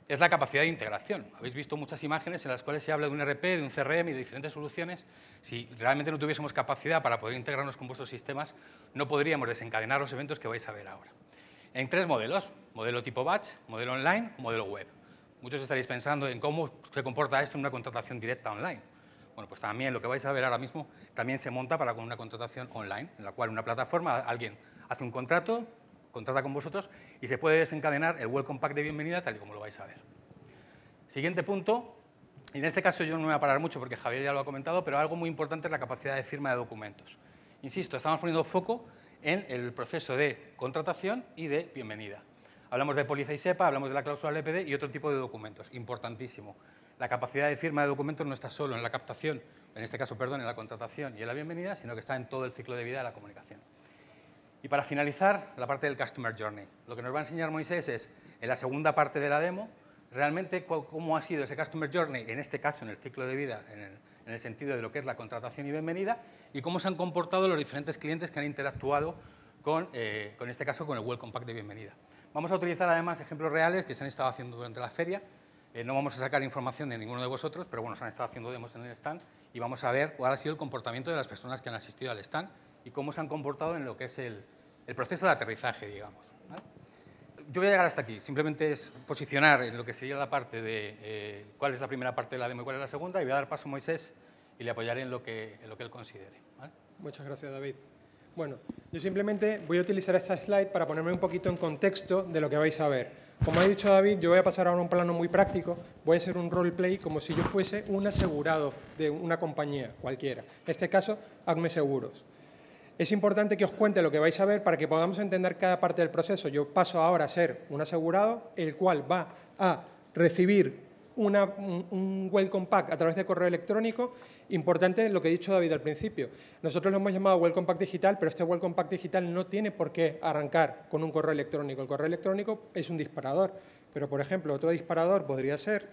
es la capacidad de integración. Habéis visto muchas imágenes en las cuales se habla de un RP, de un CRM y de diferentes soluciones. Si realmente no tuviésemos capacidad para poder integrarnos con vuestros sistemas, no podríamos desencadenar los eventos que vais a ver ahora. En tres modelos: modelo tipo batch, modelo online o modelo web. Muchos estaréis pensando en cómo se comporta esto en una contratación directa online. Bueno, pues también lo que vais a ver ahora mismo también se monta para con una contratación online, en la cual una plataforma, alguien hace un contrato, contrata con vosotros y se puede desencadenar el welcome pack de bienvenida tal y como lo vais a ver. Siguiente punto, y en este caso yo no me voy a parar mucho porque Javier ya lo ha comentado, pero algo muy importante es la capacidad de firma de documentos. Insisto, estamos poniendo foco en el proceso de contratación y de bienvenida. Hablamos de póliza y SEPA, hablamos de la cláusula LPD y otro tipo de documentos, importantísimo. La capacidad de firma de documentos no está solo en la captación, en este caso, perdón, en la contratación y en la bienvenida, sino que está en todo el ciclo de vida de la comunicación. Y para finalizar, la parte del Customer Journey. Lo que nos va a enseñar Moisés es, en la segunda parte de la demo, realmente cómo ha sido ese Customer Journey, en este caso en el ciclo de vida, en el sentido de lo que es la contratación y bienvenida, y cómo se han comportado los diferentes clientes que han interactuado con este caso, con el Welcome Pack de bienvenida. Vamos a utilizar además ejemplos reales que se han estado haciendo durante la feria. No vamos a sacar información de ninguno de vosotros, pero bueno, se han estado haciendo demos en el stand y vamos a ver cuál ha sido el comportamiento de las personas que han asistido al stand y cómo se han comportado en lo que es el proceso de aterrizaje, digamos, ¿vale? Yo voy a llegar hasta aquí, simplemente es posicionar en lo que sería la parte de cuál es la primera parte de la demo y cuál es la segunda, y voy a dar paso a Moisés y le apoyaré en lo que él considere, ¿vale? Muchas gracias, David. Bueno, yo simplemente voy a utilizar esta slide para ponerme un poquito en contexto de lo que vais a ver. Como ha dicho David, yo voy a pasar ahora a un plano muy práctico, voy a hacer un roleplay como si yo fuese un asegurado de una compañía cualquiera, en este caso, Acme Seguros. Es importante que os cuente lo que vais a ver para que podamos entender cada parte del proceso. Yo paso ahora a ser un asegurado, el cual va a recibir un welcome pack a través de correo electrónico. Importante lo que he dicho David al principio. Nosotros lo hemos llamado welcome pack digital, pero este welcome pack digital no tiene por qué arrancar con un correo electrónico. El correo electrónico es un disparador, pero, por ejemplo, otro disparador podría ser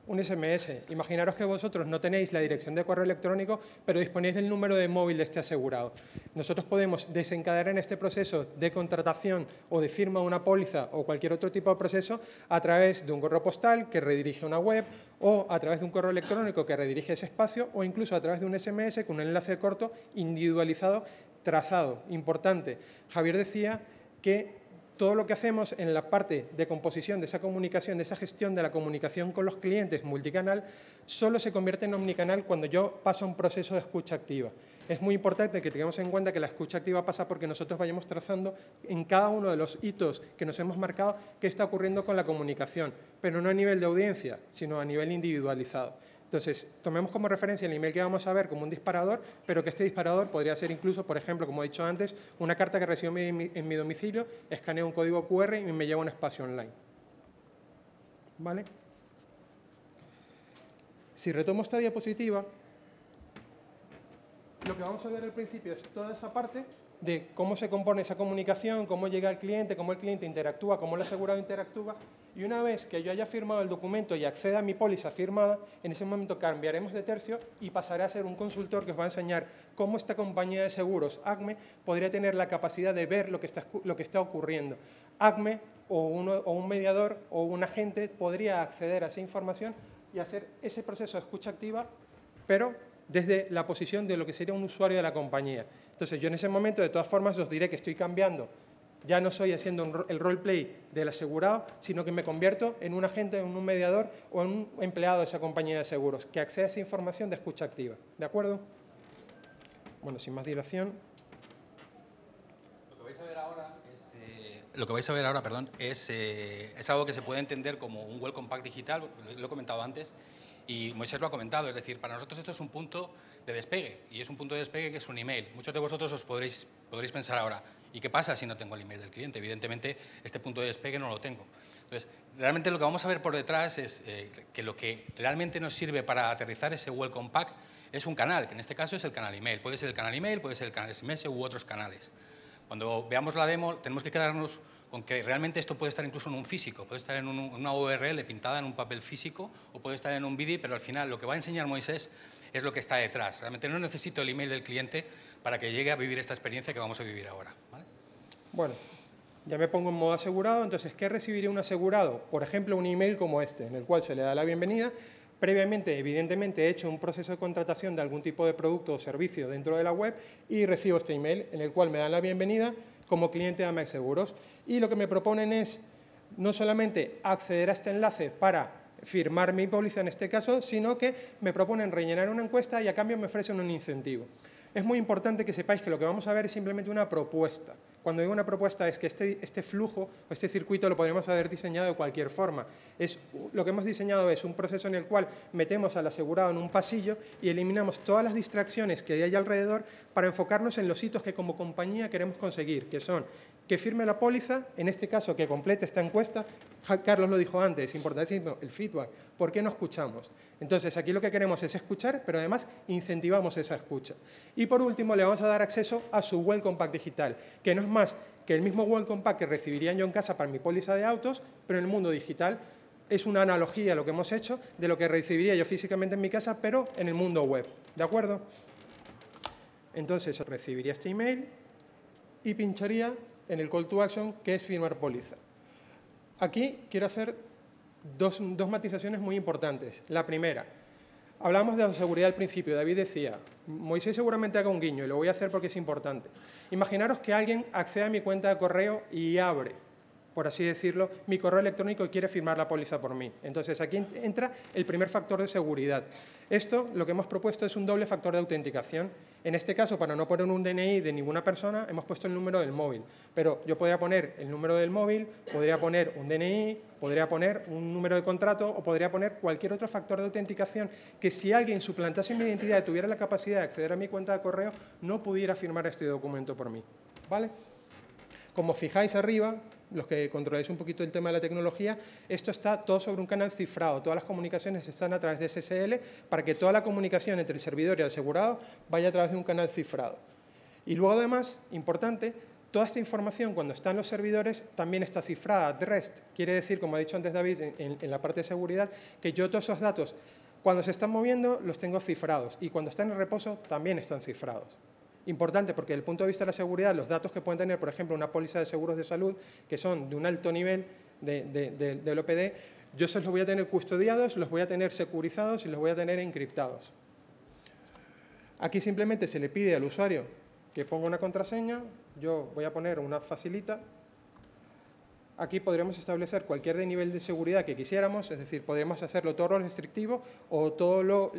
un SMS. Imaginaros que vosotros no tenéis la dirección de correo electrónico, pero disponéis del número de móvil de este asegurado. Nosotros podemos desencadenar en este proceso de contratación o de firma de una póliza o cualquier otro tipo de proceso a través de un correo postal que redirige a una web o a través de un correo electrónico que redirige ese espacio o incluso a través de un SMS con un enlace corto individualizado, trazado. Importante. Javier decía que todo lo que hacemos en la parte de composición de esa comunicación, de esa gestión de la comunicación con los clientes multicanal, solo se convierte en omnicanal cuando yo paso a un proceso de escucha activa. Es muy importante que tengamos en cuenta que la escucha activa pasa porque nosotros vayamos trazando en cada uno de los hitos que nos hemos marcado qué está ocurriendo con la comunicación, pero no a nivel de audiencia, sino a nivel individualizado. Entonces, tomemos como referencia el email que vamos a ver como un disparador, pero que este disparador podría ser incluso, por ejemplo, como he dicho antes, una carta que recibo en mi domicilio, escaneo un código QR y me lleva a un espacio online. ¿Vale? Si retomo esta diapositiva, lo que vamos a ver al principio es toda esa parte de cómo se compone esa comunicación, cómo llega al cliente, cómo el cliente interactúa, cómo el asegurado interactúa. Y una vez que yo haya firmado el documento y acceda a mi póliza firmada, en ese momento cambiaremos de tercio y pasaré a ser un consultor que os va a enseñar cómo esta compañía de seguros, ACME, podría tener la capacidad de ver lo que está ocurriendo. ACME o un mediador o un agente podría acceder a esa información y hacer ese proceso de escucha activa, pero desde la posición de lo que sería un usuario de la compañía. Entonces, yo en ese momento, de todas formas, os diré que estoy cambiando. Ya no estoy haciendo el roleplay del asegurado, sino que me convierto en un agente, en un mediador o en un empleado de esa compañía de seguros que accede a esa información de escucha activa. ¿De acuerdo? Bueno, sin más dilación. Lo que vais a ver ahora, es algo que se puede entender como un welcome pack digital, lo he comentado antes, y Moisés lo ha comentado, es decir, para nosotros esto es un punto de despegue, y es un punto de despegue que es un email. Muchos de vosotros os podréis pensar ahora, ¿y qué pasa si no tengo el email del cliente? Evidentemente, este punto de despegue no lo tengo. Entonces, realmente lo que vamos a ver por detrás es que lo que realmente nos sirve para aterrizar ese welcome pack es un canal, que en este caso es el canal email. Puede ser el canal email, puede ser el canal SMS u otros canales. Cuando veamos la demo, tenemos que quedarnos con que realmente esto puede estar incluso en un físico, puede estar en una URL pintada en un papel físico o puede estar en un BIDI, pero al final lo que va a enseñar Moisés es lo que está detrás. Realmente no necesito el email del cliente para que llegue a vivir esta experiencia que vamos a vivir ahora. ¿Vale? Bueno, ya me pongo en modo asegurado, entonces, ¿qué recibiría un asegurado? Por ejemplo, un email como este, en el cual se le da la bienvenida. Previamente, evidentemente, he hecho un proceso de contratación de algún tipo de producto o servicio dentro de la web y recibo este email en el cual me dan la bienvenida como cliente de Amex Seguros. Y lo que me proponen es no solamente acceder a este enlace para firmar mi póliza en este caso, sino que me proponen rellenar una encuesta y a cambio me ofrecen un incentivo. Es muy importante que sepáis que lo que vamos a ver es simplemente una propuesta. Cuando digo una propuesta es que este flujo o este circuito lo podríamos haber diseñado de cualquier forma. Lo que hemos diseñado es un proceso en el cual metemos al asegurado en un pasillo y eliminamos todas las distracciones que hay alrededor para enfocarnos en los hitos que como compañía queremos conseguir, que son que firme la póliza, en este caso que complete esta encuesta. Carlos lo dijo antes, es importantísimo el feedback. ¿Por qué no escuchamos? Entonces, aquí lo que queremos es escuchar, pero además incentivamos esa escucha. Y por último, le vamos a dar acceso a su welcome pack digital, que no es más que el mismo welcome pack que recibiría yo en casa para mi póliza de autos, pero en el mundo digital. Es una analogía lo que hemos hecho de lo que recibiría yo físicamente en mi casa, pero en el mundo web. ¿De acuerdo? Entonces, recibiría este email y pincharía en el call to action, que es firmar póliza. Aquí quiero hacer dos matizaciones muy importantes. La primera, hablamos de la seguridad al principio. David decía, Moisés seguramente haga un guiño, y lo voy a hacer porque es importante. Imaginaros que alguien accede a mi cuenta de correo y abre, por así decirlo, mi correo electrónico y quiere firmar la póliza por mí. Entonces, aquí entra el primer factor de seguridad. Esto, lo que hemos propuesto es un doble factor de autenticación. En este caso, para no poner un DNI de ninguna persona, hemos puesto el número del móvil. Pero yo podría poner el número del móvil, podría poner un DNI, podría poner un número de contrato o podría poner cualquier otro factor de autenticación que si alguien suplantase mi identidad y tuviera la capacidad de acceder a mi cuenta de correo, no pudiera firmar este documento por mí. ¿Vale? Como fijáis arriba, los que controláis un poquito el tema de la tecnología, esto está todo sobre un canal cifrado. Todas las comunicaciones están a través de SSL para que toda la comunicación entre el servidor y el asegurado vaya a través de un canal cifrado. Y luego, además, importante, Toda esta información, cuando está en los servidores, también está cifrada, at rest. Quiere decir, como ha dicho antes David, en la parte de seguridad, que yo todos esos datos, cuando se están moviendo, los tengo cifrados. Y cuando están en reposo, también están cifrados. Importante, porque desde el punto de vista de la seguridad, los datos que pueden tener, por ejemplo, una póliza de seguros de salud, que son de un alto nivel del OPD, yo esos los voy a tener custodiados, los voy a tener securizados y los voy a tener encriptados. Aquí simplemente se le pide al usuario que ponga una contraseña, yo voy a poner una facilita. Aquí podríamos establecer cualquier nivel de seguridad que quisiéramos, es decir, podríamos hacerlo todo lo restrictivo o todo lo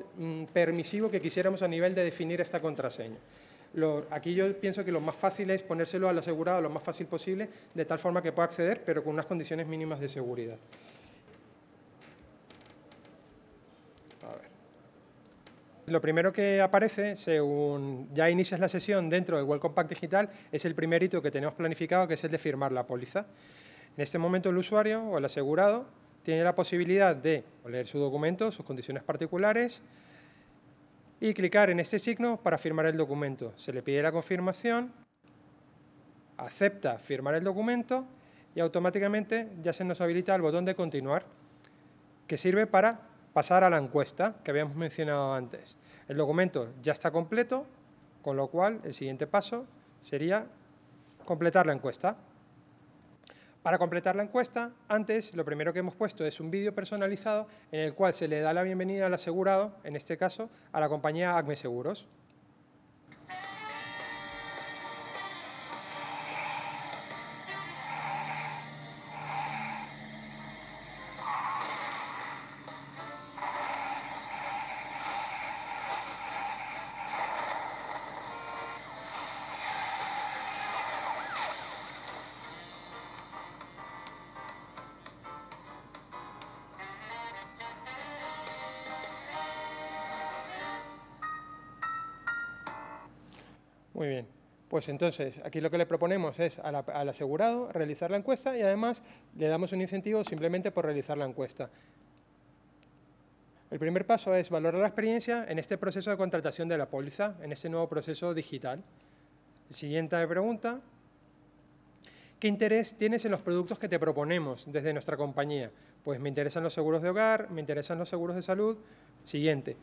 permisivo que quisiéramos a nivel de definir esta contraseña. Aquí yo pienso que lo más fácil es ponérselo al asegurado lo más fácil posible, de tal forma que pueda acceder, pero con unas condiciones mínimas de seguridad. A ver. Lo primero que aparece, según ya inicias la sesión dentro del Welcome Pack Digital, es el primer hito que tenemos planificado, que es el de firmar la póliza. En este momento el usuario o el asegurado tiene la posibilidad de leer su documento, sus condiciones particulares, y clicar en este signo para firmar el documento. Se le pide la confirmación, acepta firmar el documento y automáticamente ya se nos habilita el botón de continuar, que sirve para pasar a la encuesta que habíamos mencionado antes. El documento ya está completo, con lo cual el siguiente paso sería completar la encuesta. Para completar la encuesta, antes lo primero que hemos puesto es un vídeo personalizado en el cual se le da la bienvenida al asegurado, en este caso a la compañía Acme Seguros. Muy bien, pues entonces aquí lo que le proponemos es al asegurado realizar la encuesta y además le damos un incentivo simplemente por realizar la encuesta. El primer paso es valorar la experiencia en este proceso de contratación de la póliza, en este nuevo proceso digital. Siguiente pregunta. ¿Qué interés tienes en los productos que te proponemos desde nuestra compañía? Pues me interesan los seguros de hogar, me interesan los seguros de salud. Siguiente.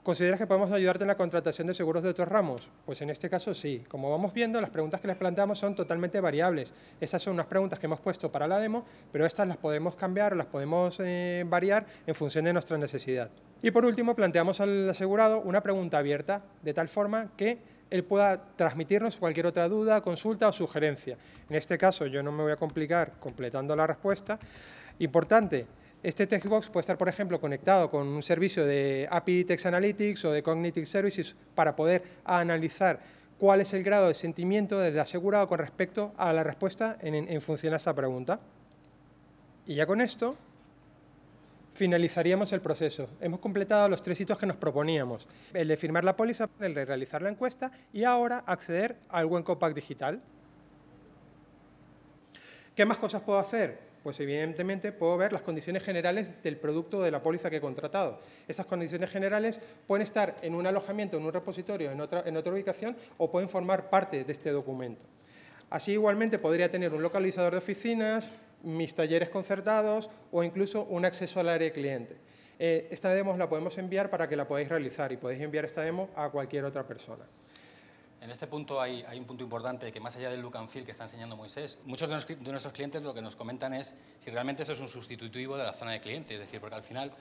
¿Consideras que podemos ayudarte en la contratación de seguros de otros ramos? Pues en este caso sí. Como vamos viendo, las preguntas que les planteamos son totalmente variables. Estas son unas preguntas que hemos puesto para la demo, pero estas las podemos cambiar o las podemos variar en función de nuestra necesidad. Y por último, planteamos al asegurado una pregunta abierta, de tal forma que él pueda transmitirnos cualquier otra duda, consulta o sugerencia. En este caso, yo no me voy a complicar completando la respuesta. Importante. Este textbox puede estar, por ejemplo, conectado con un servicio de API Text Analytics o de Cognitive Services para poder analizar cuál es el grado de sentimiento del asegurado con respecto a la respuesta en función a esta pregunta. Y ya con esto finalizaríamos el proceso. Hemos completado los 3 hitos que nos proponíamos. El de firmar la póliza, el de realizar la encuesta y ahora acceder al Welcome Pack Digital. ¿Qué más cosas puedo hacer? Pues evidentemente puedo ver las condiciones generales del producto de la póliza que he contratado. Estas condiciones generales pueden estar en un alojamiento, en un repositorio, en otra ubicación o pueden formar parte de este documento. Así igualmente podría tener un localizador de oficinas, mis talleres concertados o incluso un acceso al área de cliente. Esta demo la podemos enviar para que la podáis realizar y podéis enviar esta demo a cualquier otra persona. En este punto hay un punto importante que más allá del look and feel que está enseñando Moisés, muchos de nuestros clientes lo que nos comentan es si realmente esto es un sustitutivo de la zona de cliente, es decir, porque al final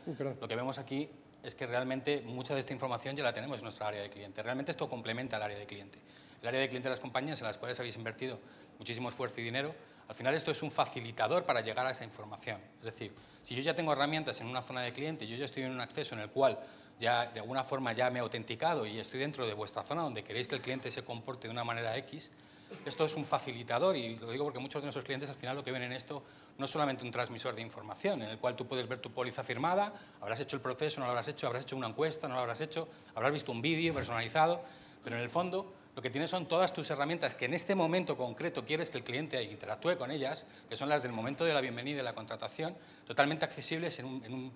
lo que vemos aquí es que realmente mucha de esta información ya la tenemos en nuestra área de cliente. Realmente esto complementa al área de cliente. El área de cliente de las compañías en las cuales habéis invertido muchísimo esfuerzo y dinero, al final esto es un facilitador para llegar a esa información. Es decir, si yo ya tengo herramientas en una zona de cliente, yo ya estoy en un acceso en el cual ya de alguna forma ya me he autenticado y estoy dentro de vuestra zona donde queréis que el cliente se comporte de una manera X, esto es un facilitador y lo digo porque muchos de nuestros clientes al final lo que ven en esto no es solamente un transmisor de información en el cual tú puedes ver tu póliza firmada, habrás hecho el proceso, no lo habrás hecho una encuesta, no lo habrás hecho, habrás visto un vídeo personalizado, pero en el fondo lo que tienes son todas tus herramientas que en este momento concreto quieres que el cliente interactúe con ellas, que son las del momento de la bienvenida y de la contratación, totalmente accesibles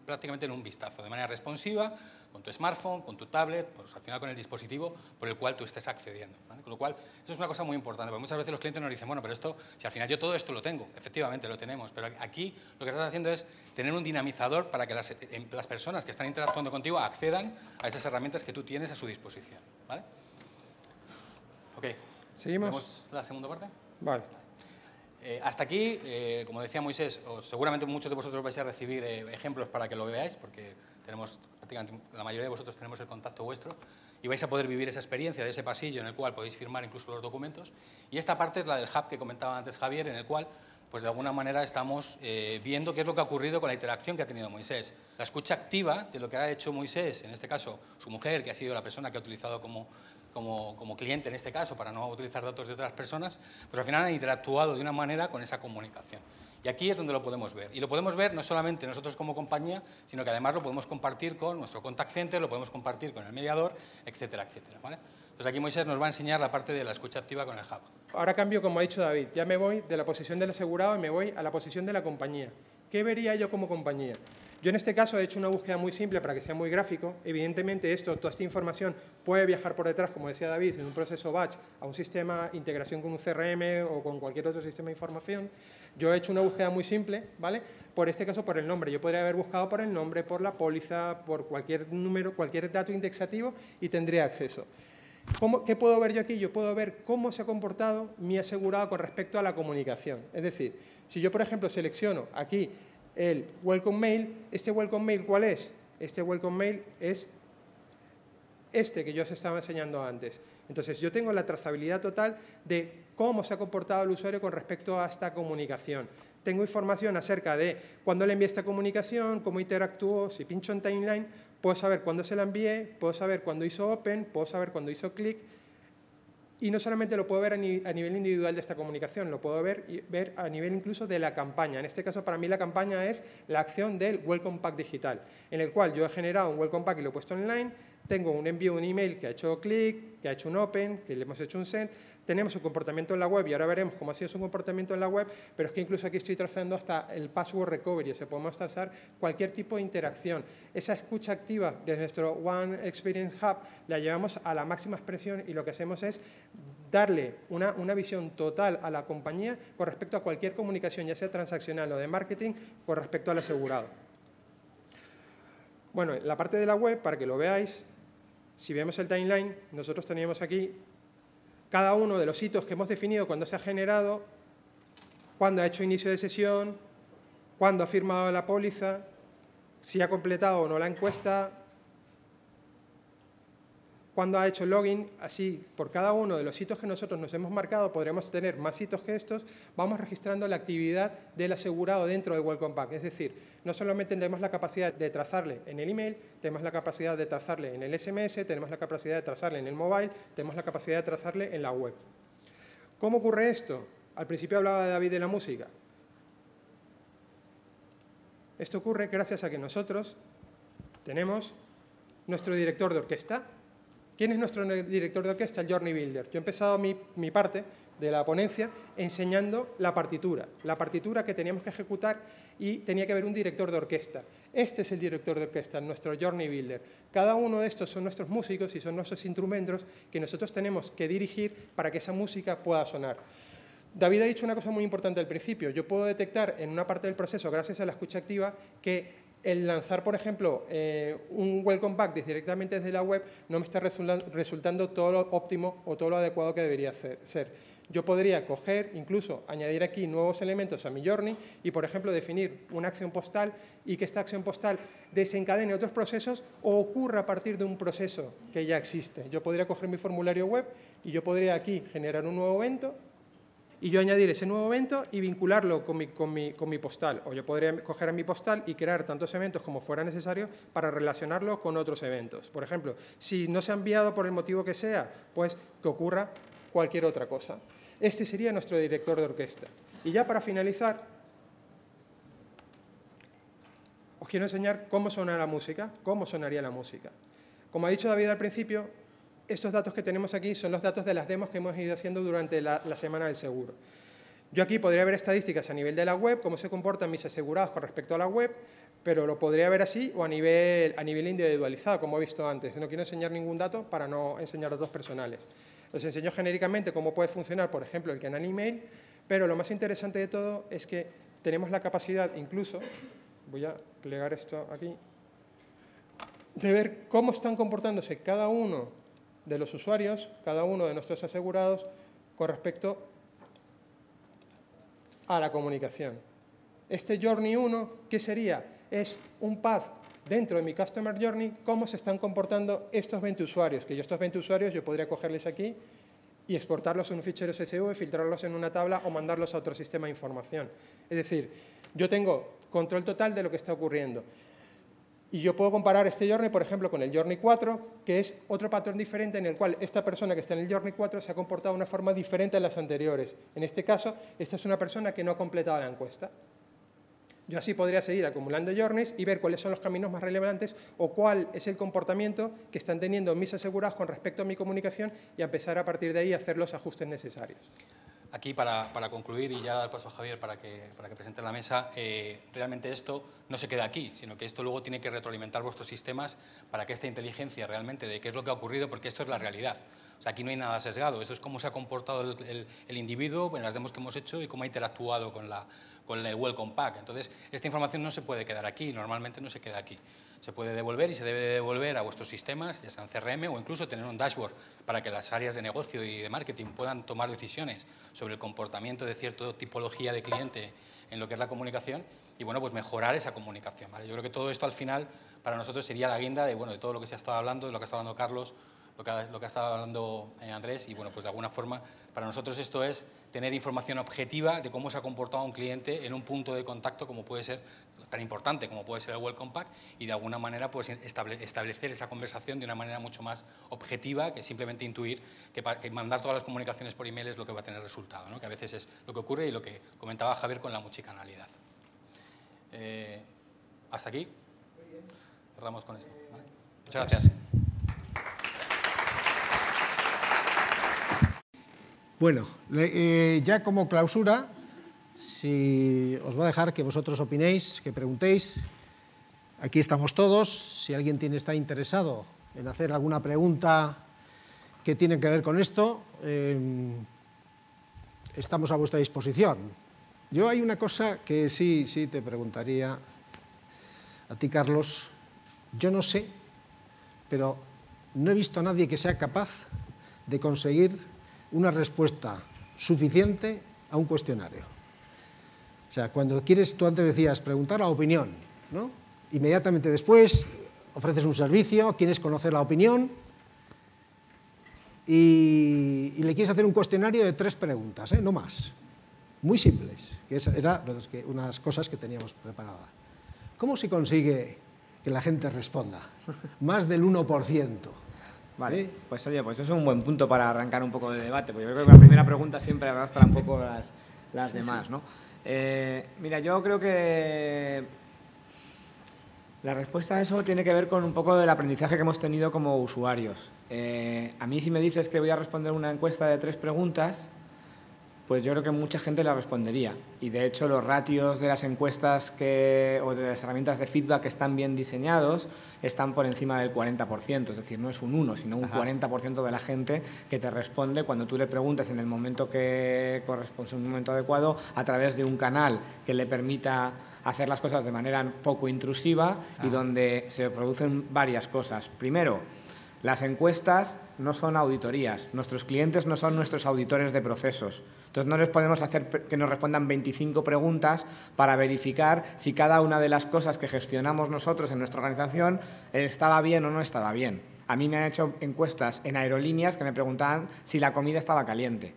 prácticamente en un vistazo, de manera responsiva, con tu smartphone, con tu tablet, pues al final con el dispositivo por el cual tú estés accediendo, ¿vale? Con lo cual, eso es una cosa muy importante, porque muchas veces los clientes nos dicen, bueno, pero esto, si al final yo todo esto lo tengo, efectivamente lo tenemos, pero aquí lo que estás haciendo es tener un dinamizador para que las personas que están interactuando contigo accedan a esas herramientas que tú tienes a su disposición, ¿vale? Ok, ¿seguimos? ¿Vemos la segunda parte? Vale. Hasta aquí, como decía Moisés, seguramente muchos de vosotros vais a recibir ejemplos para que lo veáis, porque tenemos prácticamente la mayoría de vosotros tenemos el contacto vuestro y vais a poder vivir esa experiencia de ese pasillo en el cual podéis firmar incluso los documentos. Y esta parte es la del hub que comentaba antes Javier, en el cual, pues de alguna manera estamos viendo qué es lo que ha ocurrido con la interacción que ha tenido Moisés. La escucha activa de lo que ha hecho Moisés, en este caso su mujer, que ha sido la persona que ha utilizado como cliente en este caso, para no utilizar datos de otras personas, pues al final han interactuado de una manera con esa comunicación. Y aquí es donde lo podemos ver. Y lo podemos ver no solamente nosotros como compañía, sino que además lo podemos compartir con nuestro contact center, lo podemos compartir con el mediador, etcétera, etcétera, ¿vale? Entonces aquí Moisés nos va a enseñar la parte de la escucha activa con el hub. Ahora cambio, como ha dicho David, ya me voy de la posición del asegurado y me voy a la posición de la compañía. ¿Qué vería yo como compañía? Yo en este caso he hecho una búsqueda muy simple para que sea muy gráfico. Evidentemente toda esta información puede viajar por detrás, como decía David, en un proceso batch a un sistema, integración con un CRM o con cualquier otro sistema de información. Yo he hecho una búsqueda muy simple, ¿vale? Por este caso, por el nombre. Yo podría haber buscado por el nombre, por la póliza, por cualquier número, cualquier dato indexativo y tendría acceso. ¿Qué puedo ver yo aquí? Yo puedo ver cómo se ha comportado mi asegurado con respecto a la comunicación. Es decir, si yo, por ejemplo, selecciono aquí el welcome mail, ¿este welcome mail cuál es? Este welcome mail es este que yo os estaba enseñando antes. Entonces, yo tengo la trazabilidad total de cómo se ha comportado el usuario con respecto a esta comunicación. Tengo información acerca de cuándo le envié esta comunicación, cómo interactuó, si pincho en timeline, puedo saber cuándo se la envié, puedo saber cuándo hizo open, puedo saber cuándo hizo click. Y no solamente lo puedo ver a nivel individual de esta comunicación, lo puedo ver a nivel incluso de la campaña. En este caso, para mí, la campaña es la acción del Welcome Pack digital, en el cual yo he generado un Welcome Pack y lo he puesto online, tengo un envío de un email que ha hecho click, que ha hecho un open, que le hemos hecho un send, tenemos su comportamiento en la web y ahora veremos cómo ha sido su comportamiento en la web, pero es que incluso aquí estoy trazando hasta el password recovery, o sea, podemos trazar cualquier tipo de interacción. Esa escucha activa de nuestro One Experience Hub la llevamos a la máxima expresión y lo que hacemos es darle una visión total a la compañía con respecto a cualquier comunicación, ya sea transaccional o de marketing, con respecto al asegurado. Bueno, la parte de la web, para que lo veáis, si vemos el timeline, nosotros teníamos aquí cada uno de los hitos que hemos definido cuando se ha generado, cuándo ha hecho inicio de sesión, cuándo ha firmado la póliza, si ha completado o no la encuesta, cuándo ha hecho login. Así, por cada uno de los hitos que nosotros nos hemos marcado, podremos tener más hitos que estos, vamos registrando la actividad del asegurado dentro del Welcome Pack. Es decir, no solamente tenemos la capacidad de trazarle en el email, tenemos la capacidad de trazarle en el SMS, tenemos la capacidad de trazarle en el mobile, tenemos la capacidad de trazarle en la web. ¿Cómo ocurre esto? Al principio hablaba David de la música. Esto ocurre gracias a que nosotros tenemos nuestro director de orquesta. ¿Quién es nuestro director de orquesta? El Journey Builder. Yo he empezado mi parte de la ponencia enseñando la partitura que teníamos que ejecutar y tenía que haber un director de orquesta. Este es el director de orquesta, nuestro Journey Builder. Cada uno de estos son nuestros músicos y son nuestros instrumentos que nosotros tenemos que dirigir para que esa música pueda sonar. David ha dicho una cosa muy importante al principio. Yo puedo detectar en una parte del proceso, gracias a la escucha activa, que el lanzar, por ejemplo, un Welcome Pack directamente desde la web no me está resultando todo lo óptimo o todo lo adecuado que debería ser. Yo podría coger, incluso añadir aquí nuevos elementos a mi Journey y, por ejemplo, definir una acción postal y que esta acción postal desencadene otros procesos o ocurra a partir de un proceso que ya existe. Yo podría coger mi formulario web y yo podría aquí generar un nuevo evento y yo añadir ese nuevo evento y vincularlo con mi postal. O yo podría coger a mi postal y crear tantos eventos como fuera necesario para relacionarlo con otros eventos. Por ejemplo, si no se ha enviado por el motivo que sea, pues que ocurra cualquier otra cosa. Este sería nuestro director de orquesta. Y ya para finalizar, quiero enseñar cómo suena la música, cómo sonaría la música. Como ha dicho David al principio, estos datos que tenemos aquí son los datos de las demos que hemos ido haciendo durante la semana del seguro. Yo aquí podría ver estadísticas a nivel de la web, cómo se comportan mis asegurados con respecto a la web, pero lo podría ver así o a nivel individualizado, como he visto antes. No quiero enseñar ningún dato para no enseñar datos personales. Os enseño genéricamente cómo puede funcionar, por ejemplo, el canal email, pero lo más interesante de todo es que tenemos la capacidad incluso, voy a plegar esto aquí, de ver cómo están comportándose cada uno de los usuarios, cada uno de nuestros asegurados, con respecto a la comunicación. Este Journey 1, ¿qué sería? Es un path dentro de mi Customer Journey, cómo se están comportando estos 20 usuarios, que estos 20 usuarios yo podría cogerles aquí y exportarlos en un fichero CSV, filtrarlos en una tabla o mandarlos a otro sistema de información. Es decir, yo tengo control total de lo que está ocurriendo. Y yo puedo comparar este Journey, por ejemplo, con el Journey 4, que es otro patrón diferente en el cual esta persona que está en el Journey 4 se ha comportado de una forma diferente a las anteriores. En este caso, esta es una persona que no ha completado la encuesta. Yo así podría seguir acumulando journeys y ver cuáles son los caminos más relevantes o cuál es el comportamiento que están teniendo mis asegurados con respecto a mi comunicación y empezar a partir de ahí a hacer los ajustes necesarios. Aquí, para concluir y ya dar paso a Javier para que presente la mesa, realmente esto no se queda aquí, sino que esto luego tiene que retroalimentar vuestros sistemas para que esta inteligencia realmente de qué es lo que ha ocurrido, porque esto es la realidad. O sea, aquí no hay nada sesgado, eso es cómo se ha comportado el individuo en las demos que hemos hecho y cómo ha interactuado con el Welcome Pack. Entonces, esta información no se puede quedar aquí, normalmente no se queda aquí. Se puede devolver y se debe devolver a vuestros sistemas, ya sean CRM o incluso tener un dashboard para que las áreas de negocio y de marketing puedan tomar decisiones sobre el comportamiento de cierta tipología de cliente en lo que es la comunicación y, bueno, pues mejorar esa comunicación, ¿vale? Yo creo que todo esto al final para nosotros sería la guinda de, bueno, de todo lo que se ha estado hablando, de lo que ha estado hablando Carlos, lo que ha estado hablando Andrés y, bueno, pues de alguna forma para nosotros esto es tener información objetiva de cómo se ha comportado un cliente en un punto de contacto como puede ser, tan importante como puede ser el Welcome Pack y de alguna manera pues establecer esa conversación de una manera mucho más objetiva que simplemente intuir que mandar todas las comunicaciones por email es lo que va a tener resultado, ¿no? Que a veces es lo que ocurre y lo que comentaba Javier con la multicanalidad. Hasta aquí. Cerramos con esto, ¿vale? Muchas gracias. Bueno, ya como clausura, si os voy a dejar que vosotros opinéis, que preguntéis. Aquí estamos todos. Si alguien está interesado en hacer alguna pregunta que tiene que ver con esto, estamos a vuestra disposición. Yo hay una cosa que sí te preguntaría a ti, Carlos. Yo no sé, pero no he visto a nadie que sea capaz de conseguir una respuesta suficiente a un cuestionario. O sea, cuando quieres, tú antes decías, preguntar la opinión, ¿no? Inmediatamente después ofreces un servicio, quieres conocer la opinión y le quieres hacer un cuestionario de 3 preguntas, no más, muy simples, que esa era unas cosas que teníamos preparadas. ¿Cómo se consigue que la gente responda? Más del 1%. Vale, pues oye, pues eso es un buen punto para arrancar un poco de debate, porque yo creo que la primera pregunta siempre arrastra un poco las demás, ¿no? Mira, yo creo que la respuesta a eso tiene que ver con un poco del aprendizaje que hemos tenido como usuarios. A mí si me dices que voy a responder una encuesta de 3 preguntas, pues yo creo que mucha gente la respondería. Y de hecho los ratios de las encuestas o de las herramientas de feedback que están bien diseñados están por encima del 40%. Es decir, no es un 1, sino un 40% de la gente que te responde cuando tú le preguntas en el momento que corresponde, en un momento adecuado, a través de un canal que le permita hacer las cosas de manera poco intrusiva y donde se producen varias cosas. Primero, las encuestas no son auditorías. Nuestros clientes no son nuestros auditores de procesos. Entonces, no les podemos hacer que nos respondan 25 preguntas para verificar si cada una de las cosas que gestionamos nosotros en nuestra organización estaba bien o no estaba bien. A mí me han hecho encuestas en aerolíneas que me preguntaban si la comida estaba caliente.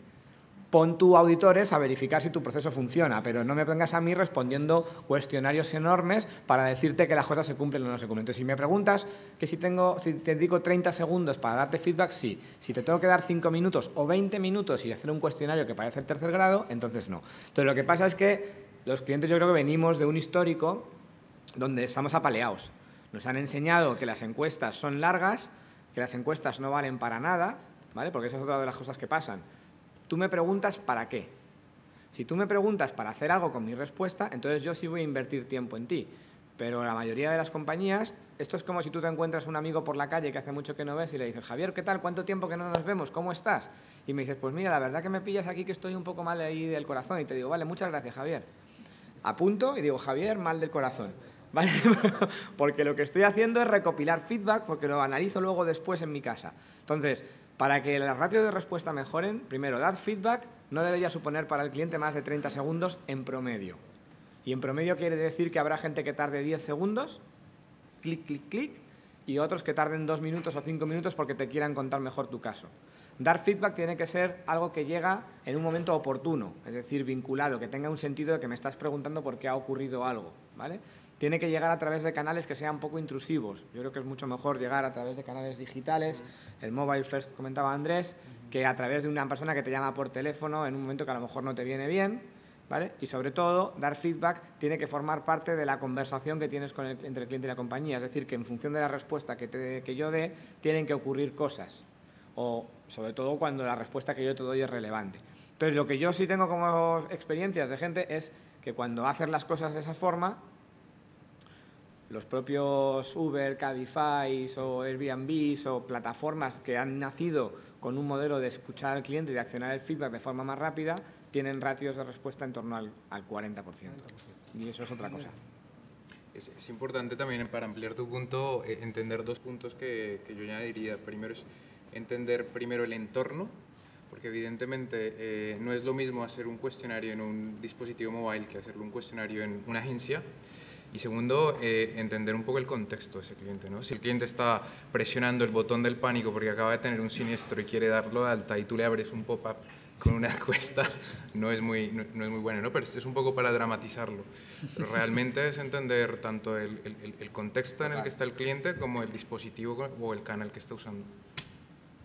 Pon tu auditores a verificar si tu proceso funciona, pero no me vengas a mí respondiendo cuestionarios enormes para decirte que las cosas se cumplen o no se cumplen. Entonces, si me preguntas que si te dedico 30 segundos para darte feedback, sí. Si te tengo que dar 5 minutos o 20 minutos y hacer un cuestionario que parece el 3er grado, entonces no. Entonces, lo que pasa es que los clientes yo creo que venimos de un histórico donde estamos apaleados. Nos han enseñado que las encuestas son largas, que las encuestas no valen para nada, ¿vale? Porque esa es otra de las cosas que pasan. Tú me preguntas para qué. Si tú me preguntas para hacer algo con mi respuesta, entonces yo sí voy a invertir tiempo en ti. Pero la mayoría de las compañías, esto es como si tú te encuentras un amigo por la calle que hace mucho que no ves y le dices, Javier, ¿qué tal? ¿Cuánto tiempo que no nos vemos? ¿Cómo estás? Y me dices, pues mira, la verdad que me pillas aquí que estoy un poco mal ahí del corazón. Y te digo, vale, muchas gracias, Javier. Apunto y digo, Javier, mal del corazón. ¿Vale? Porque lo que estoy haciendo es recopilar feedback porque lo analizo luego después en mi casa. Entonces, para que las ratios de respuesta mejoren, primero, dar feedback no debería suponer para el cliente más de 30 segundos en promedio. Y en promedio quiere decir que habrá gente que tarde 10 segundos, clic, clic, clic, y otros que tarden 2 minutos o 5 minutos porque te quieran contar mejor tu caso. Dar feedback tiene que ser algo que llega en un momento oportuno, es decir, vinculado, que tenga un sentido de que me estás preguntando por qué ha ocurrido algo, ¿vale? Tiene que llegar a través de canales que sean poco intrusivos. Yo creo que es mucho mejor llegar a través de canales digitales, el mobile first que comentaba Andrés, que a través de una persona que te llama por teléfono en un momento que a lo mejor no te viene bien, ¿vale? Y sobre todo, dar feedback tiene que formar parte de la conversación que tienes entre el cliente y la compañía. Es decir, que en función de la respuesta que yo dé, tienen que ocurrir cosas. O sobre todo cuando la respuesta que yo te doy es relevante. Entonces, lo que yo sí tengo como experiencias de gente es que cuando hacen las cosas de esa forma, los propios Uber, Cabify o Airbnb o plataformas que han nacido con un modelo de escuchar al cliente y de accionar el feedback de forma más rápida, tienen ratios de respuesta en torno al 40%. Y eso es otra cosa. Es importante también, para ampliar tu punto, entender 2 puntos que yo añadiría. Primero es entender primero el entorno, porque evidentemente no es lo mismo hacer un cuestionario en un dispositivo móvil que hacerlo un cuestionario en una agencia. Y segundo, entender un poco el contexto de ese cliente, ¿no? Si el cliente está presionando el botón del pánico porque acaba de tener un siniestro y quiere darlo de alta y tú le abres un pop-up con una encuesta, no es muy bueno, ¿no? Pero esto es un poco para dramatizarlo. Pero realmente es entender tanto el contexto en el que está el cliente como el dispositivo o el canal que está usando.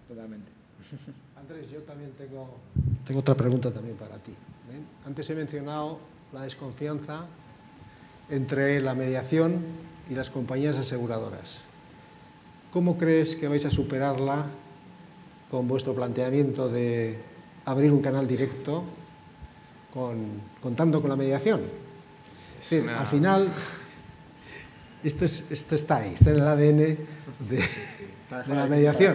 Totalmente. Andrés, yo también tengo otra pregunta también para ti. Antes he mencionado la desconfianza entre la mediación y las compañías aseguradoras. ¿Cómo crees que vais a superarla con vuestro planteamiento de abrir un canal directo contando con la mediación? Es decir, al final, esto está ahí, está en el ADN de la mediación.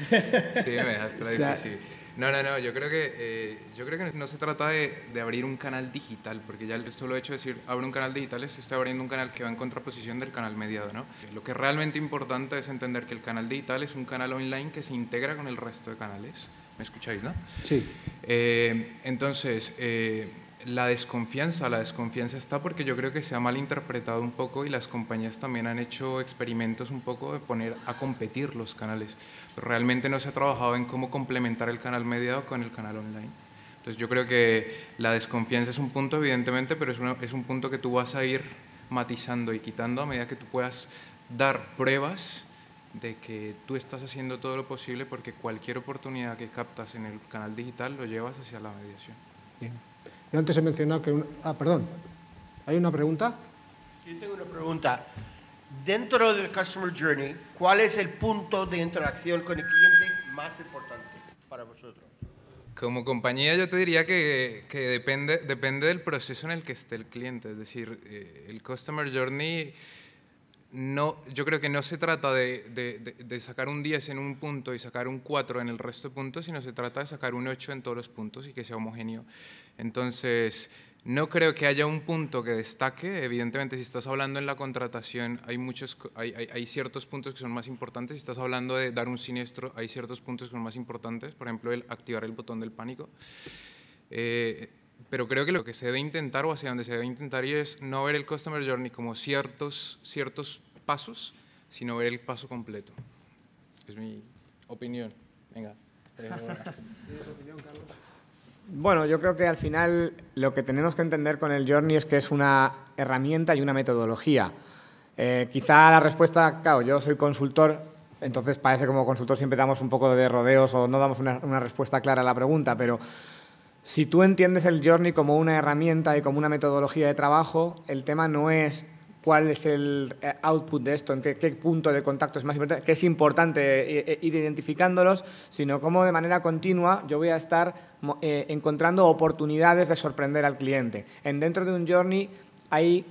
Sí, me dejaste la difícil. No, yo creo que no se trata de abrir un canal digital, porque ya el solo hecho de decir abre un canal digital es estoy abriendo un canal que va en contraposición del canal mediado, ¿no? Lo que es realmente importante es entender que el canal digital es un canal online que se integra con el resto de canales. ¿Me escucháis, no? Sí. Entonces, la desconfianza está porque yo creo que se ha malinterpretado un poco y las compañías también han hecho experimentos un poco de poner a competir los canales. Pero realmente no se ha trabajado en cómo complementar el canal mediado con el canal online. Entonces yo creo que la desconfianza es un punto, evidentemente, pero es un punto que tú vas a ir matizando y quitando a medida que tú puedas dar pruebas de que tú estás haciendo todo lo posible porque cualquier oportunidad que captas en el canal digital lo llevas hacia la mediación. Bien. Yo antes he mencionado que... perdón. ¿Hay una pregunta? Yo tengo una pregunta. Dentro del Customer Journey, ¿cuál es el punto de interacción con el cliente más importante para vosotros? Como compañía yo te diría que depende del proceso en el que esté el cliente. Es decir, el Customer Journey, yo creo que no se trata de sacar un 10 en un punto y sacar un 4 en el resto de puntos, sino se trata de sacar un 8 en todos los puntos y que sea homogéneo. Entonces, no creo que haya un punto que destaque. Evidentemente, si estás hablando en la contratación, hay ciertos puntos que son más importantes. Si estás hablando de dar un siniestro, hay ciertos puntos que son más importantes. Por ejemplo, el activar el botón del pánico. Pero creo que lo que se debe intentar o hacia donde se debe intentar ir es no ver el Customer Journey como ciertos pasos, sino ver el paso completo. Es mi opinión. Venga. ¿Tienes opinión, Carlos? Bueno, yo creo que al final lo que tenemos que entender con el Journey es que es una herramienta y una metodología. Quizá la respuesta, claro, yo soy consultor, entonces parece como consultor siempre damos un poco de rodeos o no damos una respuesta clara a la pregunta, pero si tú entiendes el Journey como una herramienta y como una metodología de trabajo, el tema no es cuál es el output de esto, en qué punto de contacto es más importante, qué es importante ir identificándolos, sino cómo de manera continua yo voy a estar encontrando oportunidades de sorprender al cliente. Dentro de un journey hay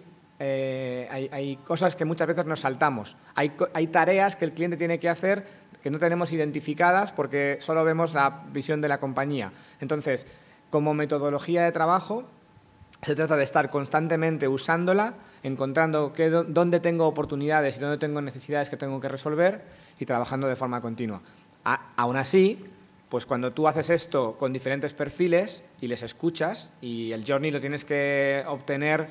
cosas que muchas veces nos saltamos. Hay tareas que el cliente tiene que hacer que no tenemos identificadas porque solo vemos la visión de la compañía. Entonces, como metodología de trabajo, se trata de estar constantemente usándola, encontrando dónde tengo oportunidades y dónde tengo necesidades que tengo que resolver y trabajando de forma continua. Aún así, pues cuando tú haces esto con diferentes perfiles y les escuchas, y el journey lo tienes que obtener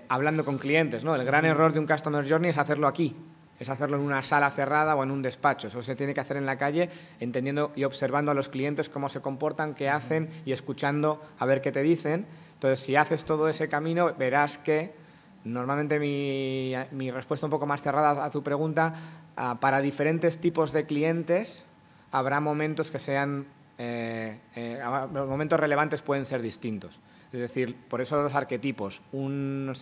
hablando con clientes, ¿no? El gran error de un Customer Journey es hacerlo aquí, es hacerlo en una sala cerrada o en un despacho. Eso se tiene que hacer en la calle, entendiendo y observando a los clientes cómo se comportan, qué hacen y escuchando a ver qué te dicen. Entonces, si haces todo ese camino, verás que normalmente mi respuesta un poco más cerrada a tu pregunta, para diferentes tipos de clientes habrá momentos que sean, momentos relevantes pueden ser distintos. Es decir, por eso los arquetipos, un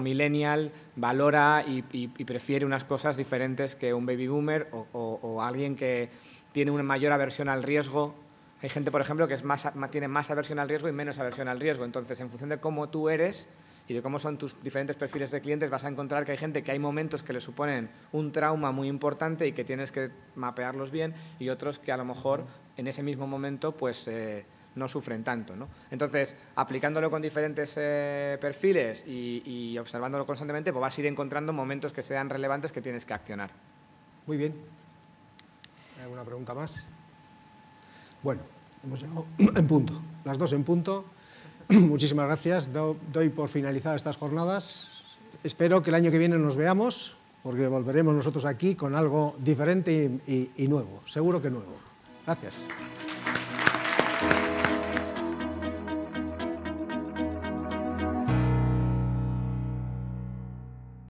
millennial valora y prefiere unas cosas diferentes que un baby boomer o alguien que tiene una mayor aversión al riesgo. Hay gente, por ejemplo, que tiene más aversión al riesgo y menos aversión al riesgo. Entonces, en función de cómo tú eres y de cómo son tus diferentes perfiles de clientes, vas a encontrar que hay gente que hay momentos que le suponen un trauma muy importante y que tienes que mapearlos bien, y otros que a lo mejor en ese mismo momento pues no sufren tanto, ¿no? Entonces, aplicándolo con diferentes perfiles y observándolo constantemente, pues vas a ir encontrando momentos que sean relevantes que tienes que accionar. Muy bien. ¿Hay alguna pregunta más? Bueno, hemos llegado en punto, las 2 en punto. Muchísimas gracias. Doy por finalizadas estas jornadas. Espero que el año que viene nos veamos, porque volveremos nosotros aquí con algo diferente y nuevo, seguro que nuevo. Gracias.